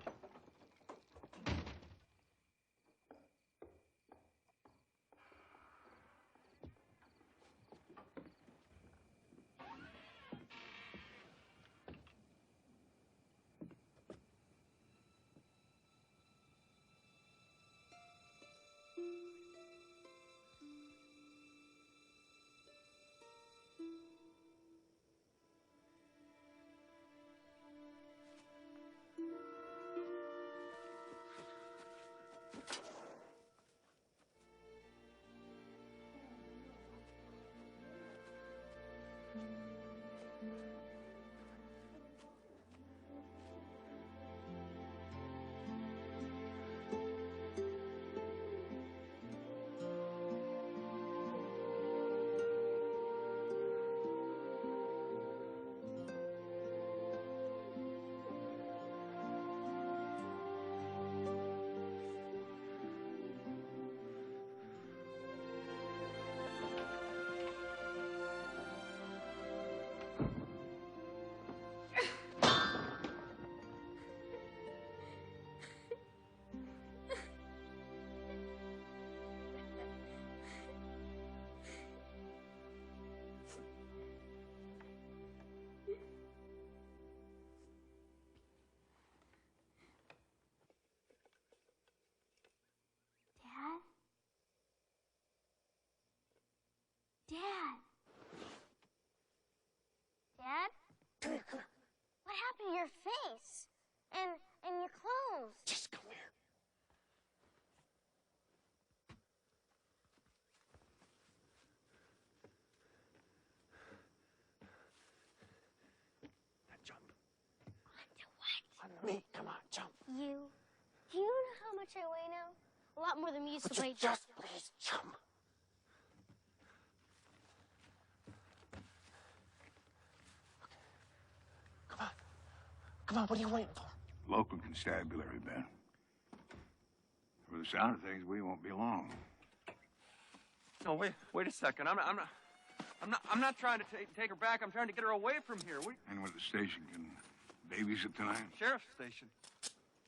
S2: Dad? Dad? Dad? What happened to your face? And your clothes?
S8: Just come here. Now jump.
S2: Onto what?
S8: On me. Come on, jump.
S2: You? Do you know how much I weigh now? A lot more than you used to weigh.
S8: Just please jump. Come on. Come on, what are you waiting for?
S7: Local constabulary, Ben. For the sound of things, we won't be long.
S1: No, wait a second. I'm not trying to take her back. I'm trying to get her away from here.
S7: And with the station, can babysit tonight?
S1: Sheriff's station.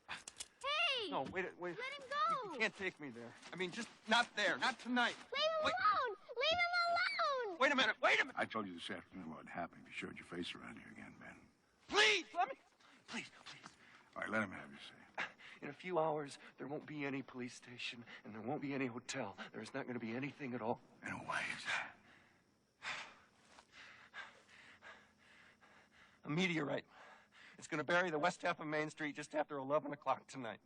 S2: Hey!
S1: No, wait.
S2: Let him go!
S1: You can't take me there. I mean, just not there. Not tonight.
S2: Leave him alone! Leave him alone!
S1: Wait a minute.
S7: I told you this afternoon what happened if you showed your face around here again, Ben.
S1: Please, let me.
S8: Please.
S7: All right, let him have his say.
S8: In a few hours, there won't be any police station, and there won't be any hotel. There's not going to be anything at all.
S7: And why is that?
S8: A meteorite. It's going to bury the west half of Main Street just after 11 o'clock tonight.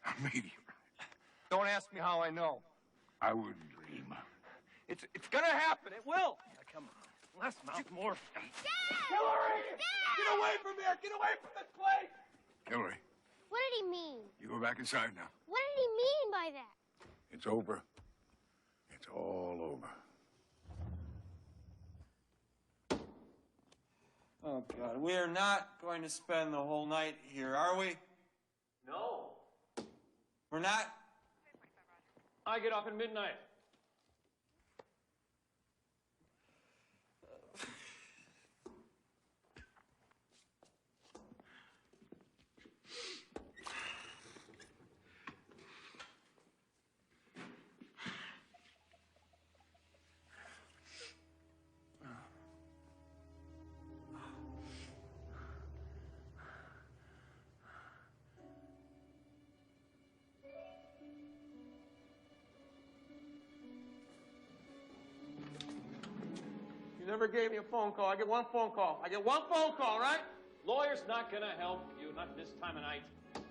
S7: A meteorite?
S8: Don't ask me how I know.
S7: I wouldn't dream.
S8: It's going to happen. It will.
S19: Come on. Less mouth, more face.
S2: Dad!
S8: Hillary!
S2: Dad!
S8: Get away from here! Get away from this place!
S7: Hillary,
S2: What did he mean?
S7: you go back inside now.
S2: What did he mean by that?
S7: It's over. It's all over.
S1: Oh, God. We are not going to spend the whole night here, are we?
S18: No.
S1: We're not?
S18: I get off at midnight.
S1: You never gave me a phone call. I get one phone call. I get one phone call, right?
S18: Lawyer's not gonna help you, not this time of night.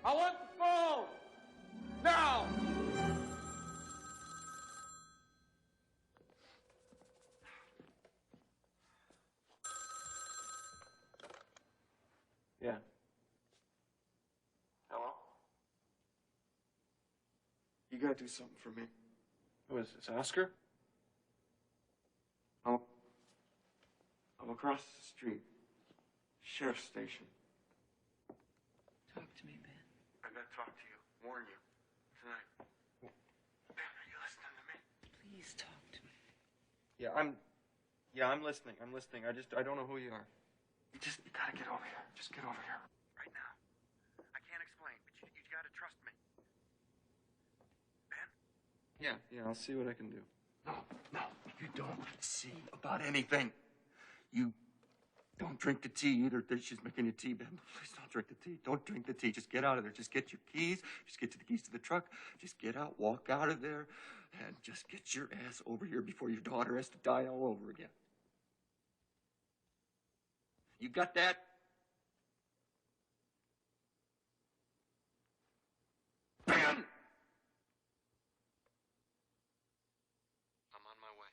S1: I want the phone! Now!
S8: Yeah. Hello? You gotta do something for me.
S1: Who is this, Oscar?
S8: I'm across the street. Sheriff's station.
S3: Talk to me, Ben.
S8: I gotta talk to you. Warn you. Tonight. Ben, are you listening to me?
S3: Please talk to me.
S8: Yeah, I'm listening. I don't know who you are. You gotta get over here. Just get over here. Right now. I can't explain, but you gotta trust me. Ben? Yeah, I'll see what I can do. No, you don't see about anything. You don't drink the tea either. She's making you tea, Ben. Please don't drink the tea. Don't drink the tea. Just get out of there. Just get your keys. Just get to the keys to the truck. Just get out, walk out of there, and just get your ass over here before your daughter has to die all over again. You got that? Ben! I'm on my way.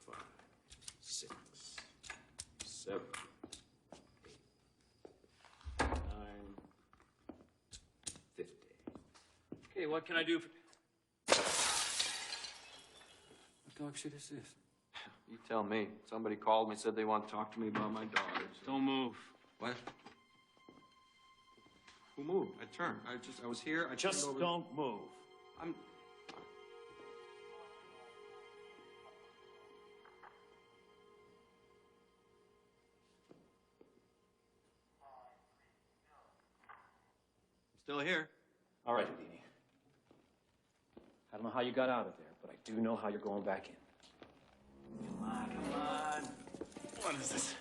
S8: 5, 6, 7, 8, 9, 50.
S10: Okay, what can I do for... What dog shit is this?
S8: You tell me. Somebody called me, said they want to talk to me about my daughter. So.
S10: Don't move.
S8: What? Who moved? I turned. I was here. I
S10: Just
S8: turned over.
S10: don't move.
S8: I'm... Still here.
S9: All right, Houdini. I don't know how you got out of there, but I do know how you're going back in.
S12: Come on. What is this?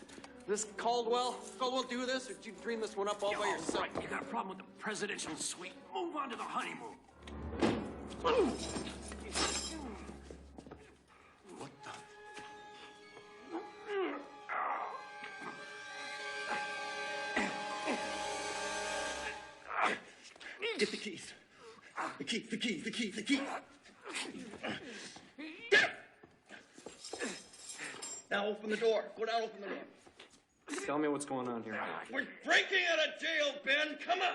S12: This Caldwell? Caldwell do this, or did you dream this one up all by yourself?
S9: Right. You got a problem with the presidential suite. Move on to the honeymoon.
S12: What the?
S8: Get the keys. The keys. Now open the door. Go down, open the door.
S12: Tell me what's going on here.
S8: We're breaking out of jail, Ben. Come on.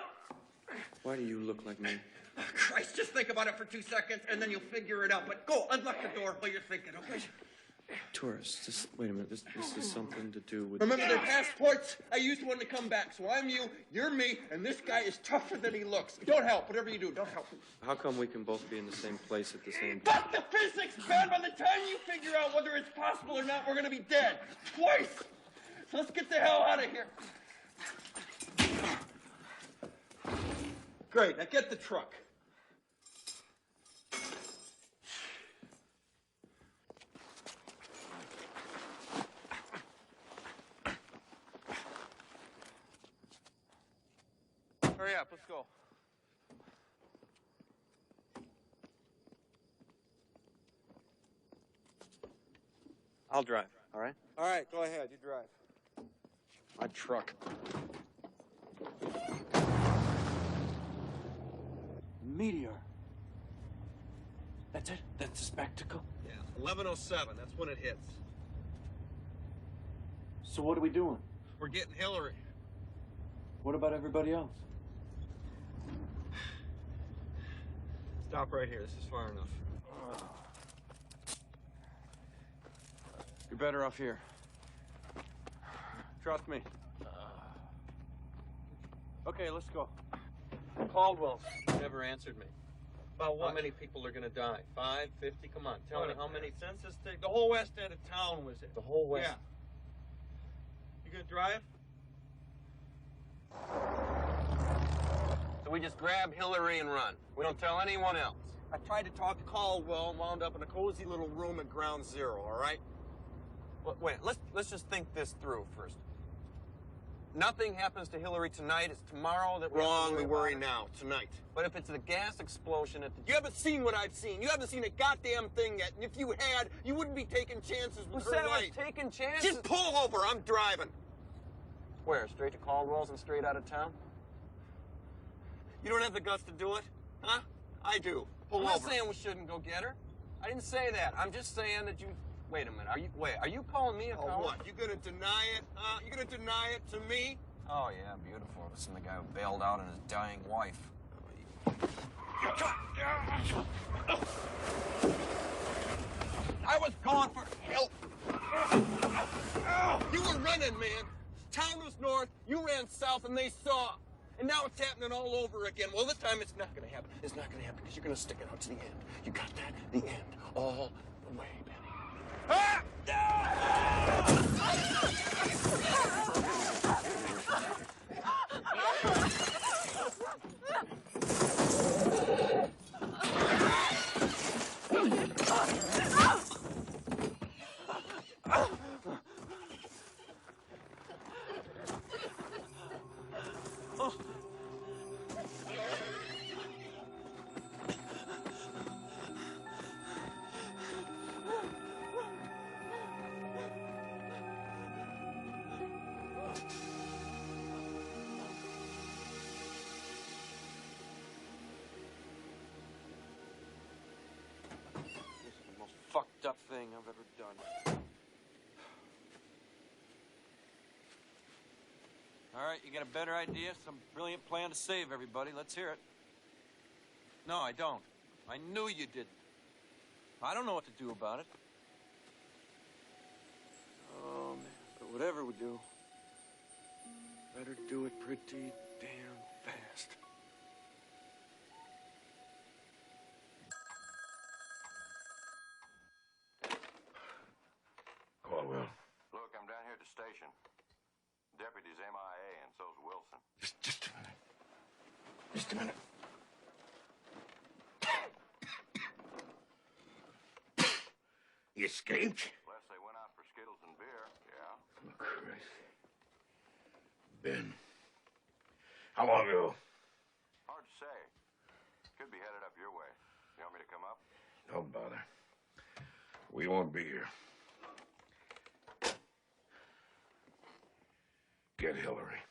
S12: Why do you look like me?
S8: Christ, just think about it for 2 seconds, and then you'll figure it out. But go, unlock the door while you're thinking, okay?
S12: Tourists, just wait a minute. This is something to do with...
S8: Remember their passports? I used one to come back, so I'm you, you're me, and this guy is tougher than he looks. Don't help, whatever you do, don't help him.
S12: How come we can both be in the same place at the same time?
S8: Fuck the physics, Ben! By the time you figure out whether it's possible or not, we're gonna be dead. Twice! So let's get the hell out of here. Great, now get the truck.
S12: Hurry up, let's go. I'll drive, all right?
S8: All right, go ahead, you drive.
S12: My truck.
S9: Meteor. That's it? That's a spectacle?
S8: Yeah, 11:07, that's when it hits.
S9: So what are we doing?
S8: We're getting Hillary.
S9: What about everybody else?
S8: Stop right here, this is far enough.
S12: You're better off here. Trust me. Okay, let's go.
S1: Caldwell's never answered me. About what? How many people are gonna die? 5, 50? Come on, tell me how many census take. The whole west end of town was it.
S12: The whole west?
S1: Yeah. You gonna drive?
S12: So we just grab Hillary and run. We don't tell anyone else.
S1: I tried to talk to Caldwell and wound up in a cozy little room at Ground Zero, all right?
S12: Wait, let's just think this through first. Nothing happens to Hillary tonight. It's tomorrow that
S1: We worry now, tonight.
S12: But if it's the gas explosion at the...
S1: You haven't seen what I've seen. You haven't seen a goddamn thing yet. And if you had, you wouldn't be taking chances with
S12: Who
S1: her
S12: said I
S1: life.
S12: was taking chances?
S1: Just pull over. I'm driving.
S12: Where? Straight to Caldwell's and straight out of town?
S1: You don't have the guts to do it, huh? I do. Pull
S12: I'm
S1: over.
S12: not saying we shouldn't go get her. I didn't say that. I'm just saying that you... Wait a minute. Are you calling me a coward?
S1: What? You gonna deny it, huh? You gonna deny it to me?
S12: Oh, yeah, beautiful. Listen to the guy who bailed out on his dying wife.
S1: I was calling for help.
S12: running, man. Town was north, you ran south, and they saw. And now it's happening all over again. Well, this time it's not going to happen. It's not going to happen because you're going to stick it out to the end. You got that? The end. All the way, Benny. Ah! Fucked up thing I've ever done. All right, you got a better idea? Some brilliant plan to save everybody. Let's hear it. No, I don't. I knew you didn't. I don't know what to do about it. Oh, man. But whatever we do, better do it pretty damn fast.
S7: Caldwell.
S18: Look, I'm down here at the station. Deputy's MIA, and so's Wilson.
S7: Just a minute. Just a minute. You escaped?
S18: Unless they went out for Skittles and beer, yeah.
S7: Oh, Christ. Ben. How long ago?
S18: Hard to say. Could be headed up your way. You want me to come up?
S7: Don't bother. We won't be here. Get Hillary.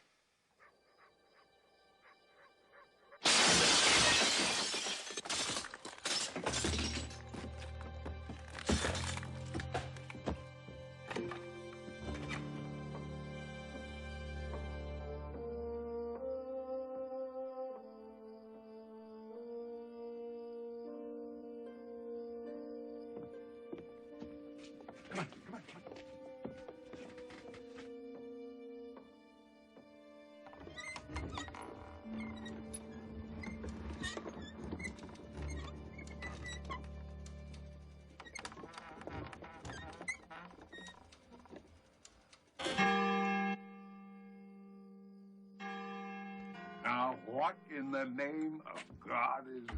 S7: Now, what in the name of God is that?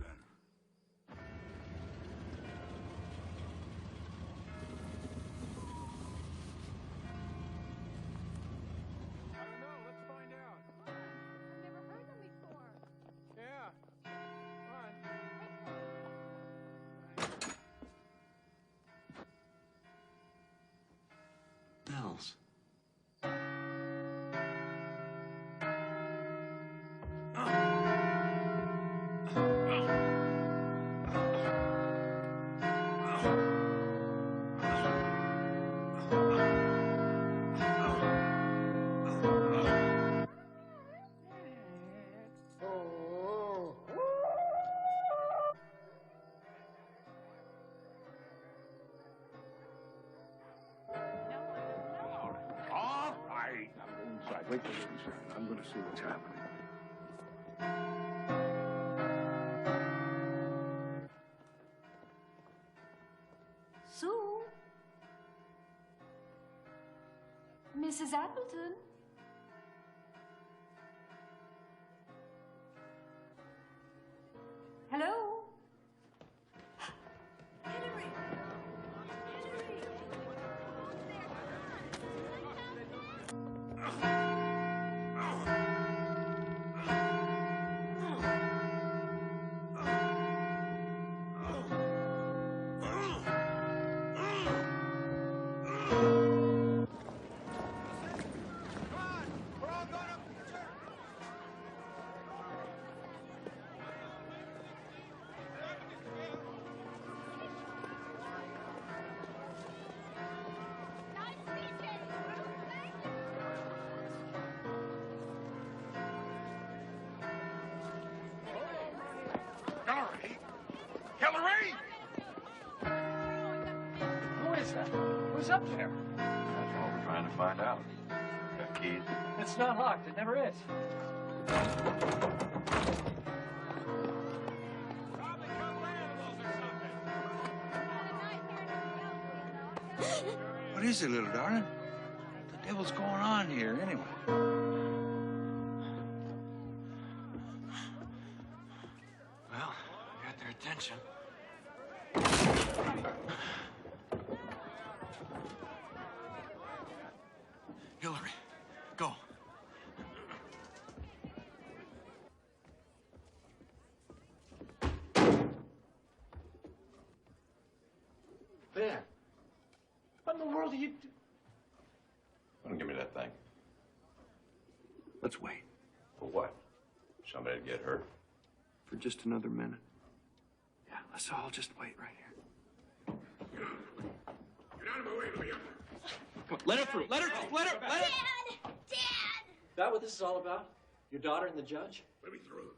S19: I don't know. Let's find out.
S16: I've never heard them before.
S19: Yeah. Come on.
S8: Bells.
S7: All right. Now go inside. Wait till you're inside. I'm going to see what's happening.
S16: Sue? Mrs. Appleton? Hello?
S7: Hillary!
S19: Who is that? Who's up there?
S18: That's what we're trying to find out.
S6: keys?
S9: It's not locked. It never is.
S20: What is it, little darling? The devil's going on here, anyway?
S8: Well, I got their attention. Hillary, go.
S9: Ben, what in the world are you do?
S6: Don't give me that thing.
S8: Let's wait
S6: For what? Somebody to get hurt?
S8: for just another minute. Yeah, let's all just wait right here.
S7: Get out of my way, Liam.
S9: Come on, let her through. Let her.
S2: Dad! Dad!
S9: Is that what this is all about? Your daughter and the judge?
S7: Let me through.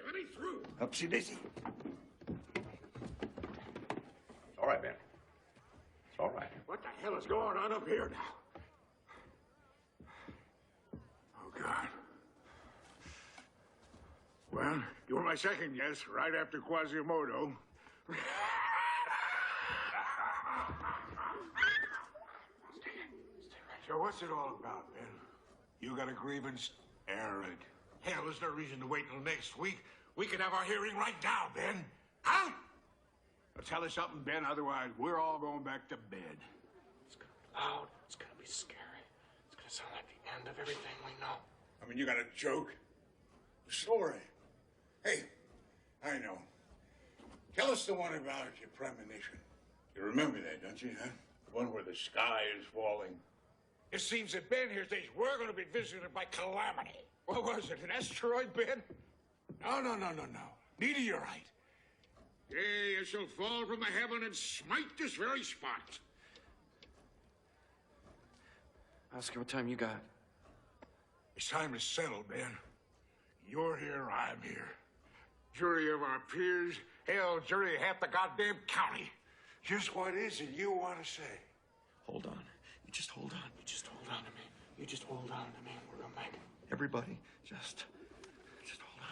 S7: Let me through.
S20: Upsy daisy.
S6: It's all right, Ben. It's all right.
S7: What the hell is going on up here now? Oh, God. Well, you were my second guess, right after Quasimodo. So what's it all about, Ben? You got a grievance? Air it. Hell, there's no reason to wait till next week. We could have our hearing right now, Ben. Huh? Now tell us something, Ben, otherwise we're all going back to bed.
S9: It's gonna be loud. It's gonna be scary. It's gonna sound like the end of everything we know.
S7: I mean, you got a joke? A story? Hey, I know. Tell us the one about your premonition. You remember that, don't you, huh? The one where the sky is falling. It seems that Ben here thinks we're going to be visited by calamity. What was it, an asteroid, Ben? No. Neither you're right. Yea, it shall fall from the heaven and smite this very spot.
S8: Oscar, what time you got?
S7: It's time to settle, Ben. You're here, I'm here. Jury of our peers, hell, jury of half the goddamn county. Just what is it you want to say?
S8: Hold on. You just hold on.
S9: You just hold on to me. You just hold on to me. We're gonna make it.
S8: Everybody, just hold on.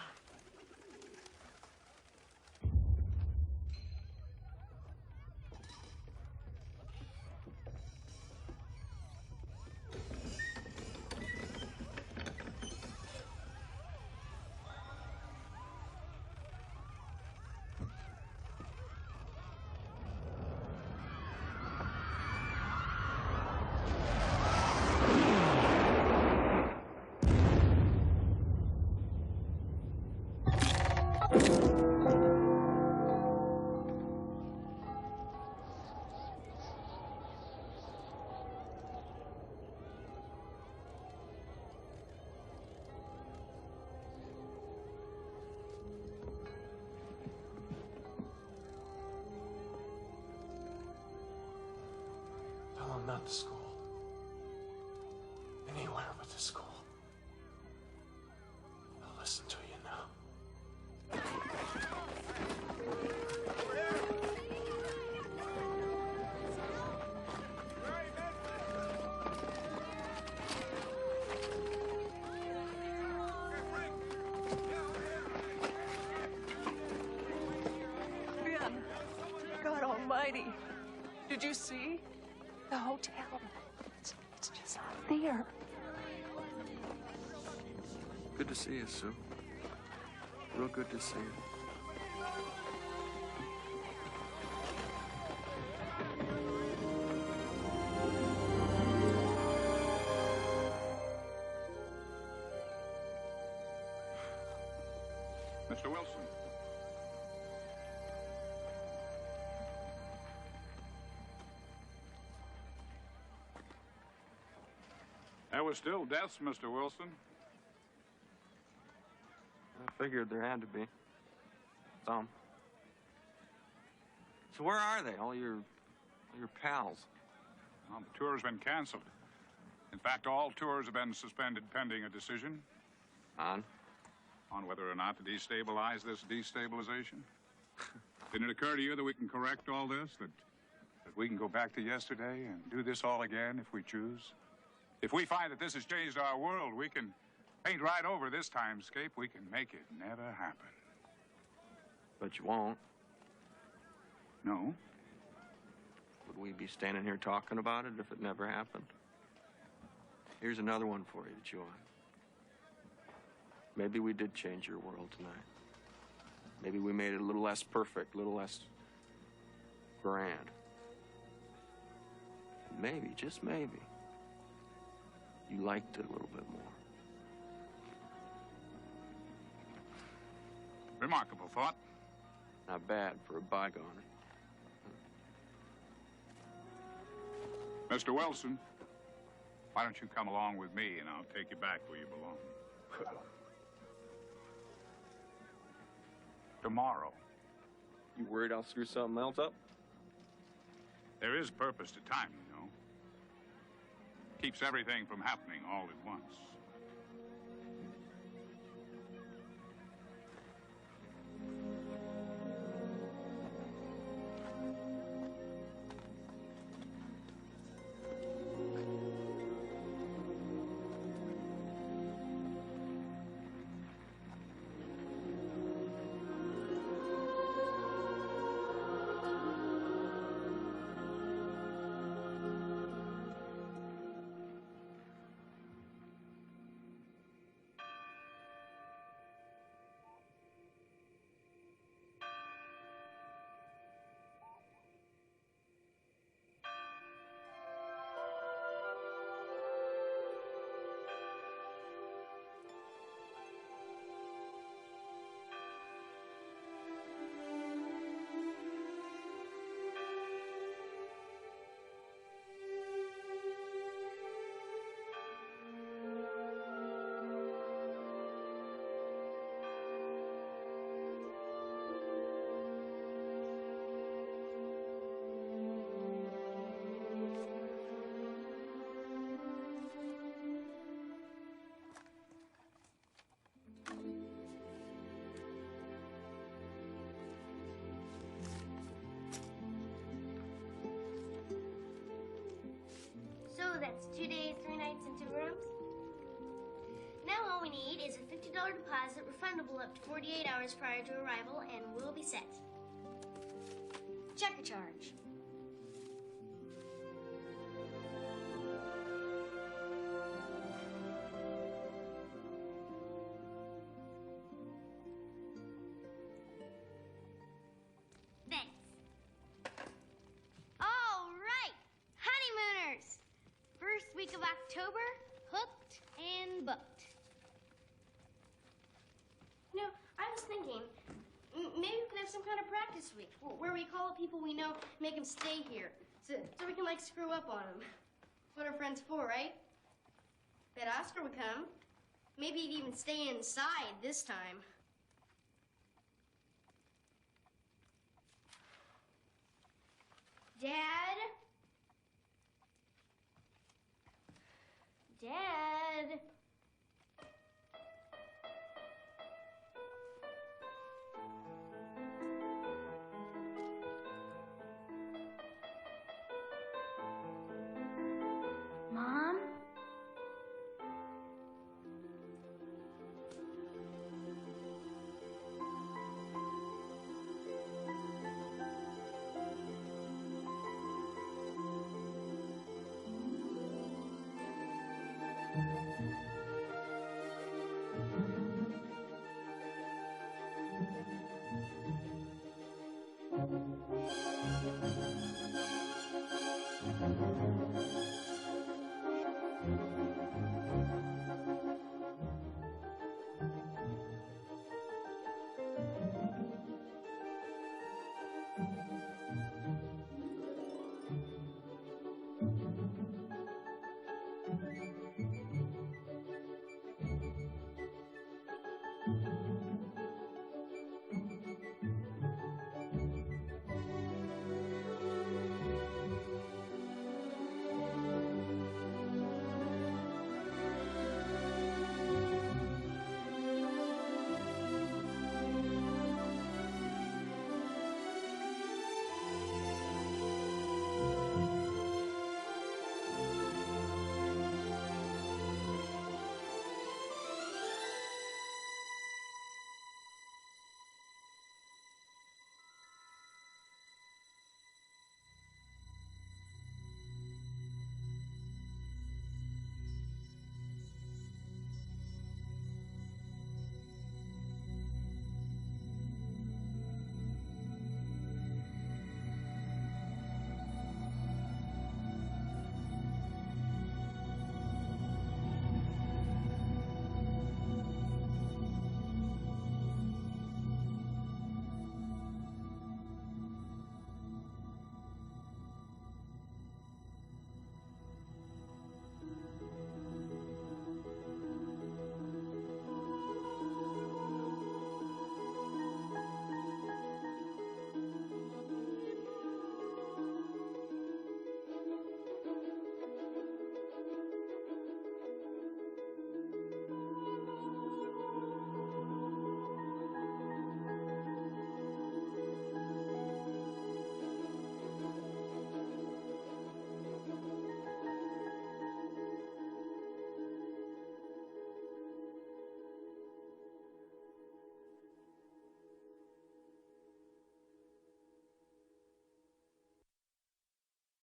S9: Tell him not to school. Anywhere but the school. I'll listen to you now.
S11: Ben, God Almighty, did you see? The hotel. It's just out there.
S8: Good to see you, Sue. Real good to see you.
S21: Mr. Wilson. There were still deaths, Mr. Wilson.
S8: I figured there had to be. Some. So where are they, all your pals?
S21: Well, the tour's been canceled. In fact, all tours have been suspended pending a decision.
S8: On?
S21: On whether or not to destabilize this destabilization. Didn't it occur to you that we can correct all this? That we can go back to yesterday and do this all again if we choose? If we find that this has changed our world, we can paint right over this timescape. We can make it never happen.
S8: But you won't.
S21: No?
S8: Would we be standing here talking about it if it never happened? Here's another one for you to chew on. Maybe we did change your world tonight. Maybe we made it a little less perfect, a little less grand. Maybe, just maybe, you liked it a little bit more.
S21: Remarkable thought.
S8: Not bad for a bygone.
S21: Mr. Wilson, why don't you come along with me and I'll take you back where you belong. Tomorrow.
S8: You worried I'll screw something else up?
S21: There is purpose to time, you know. Keeps everything from happening all at once.
S2: So that's 2 days, 3 nights, and 2 rooms? Now all we need is a $50 deposit, refundable up to 48 hours prior to arrival, and we'll be set. Check or charge? Thanks. All right, honeymooners. First week of October, hooked and booked. You know, I was thinking, maybe we could have some kind of practice week where we call up people we know, make them stay here, so we can, like, screw up on them. That's what our friends for, right? Bet Oscar would come. Maybe he'd even stay inside this time. Dad? Dad? Mom?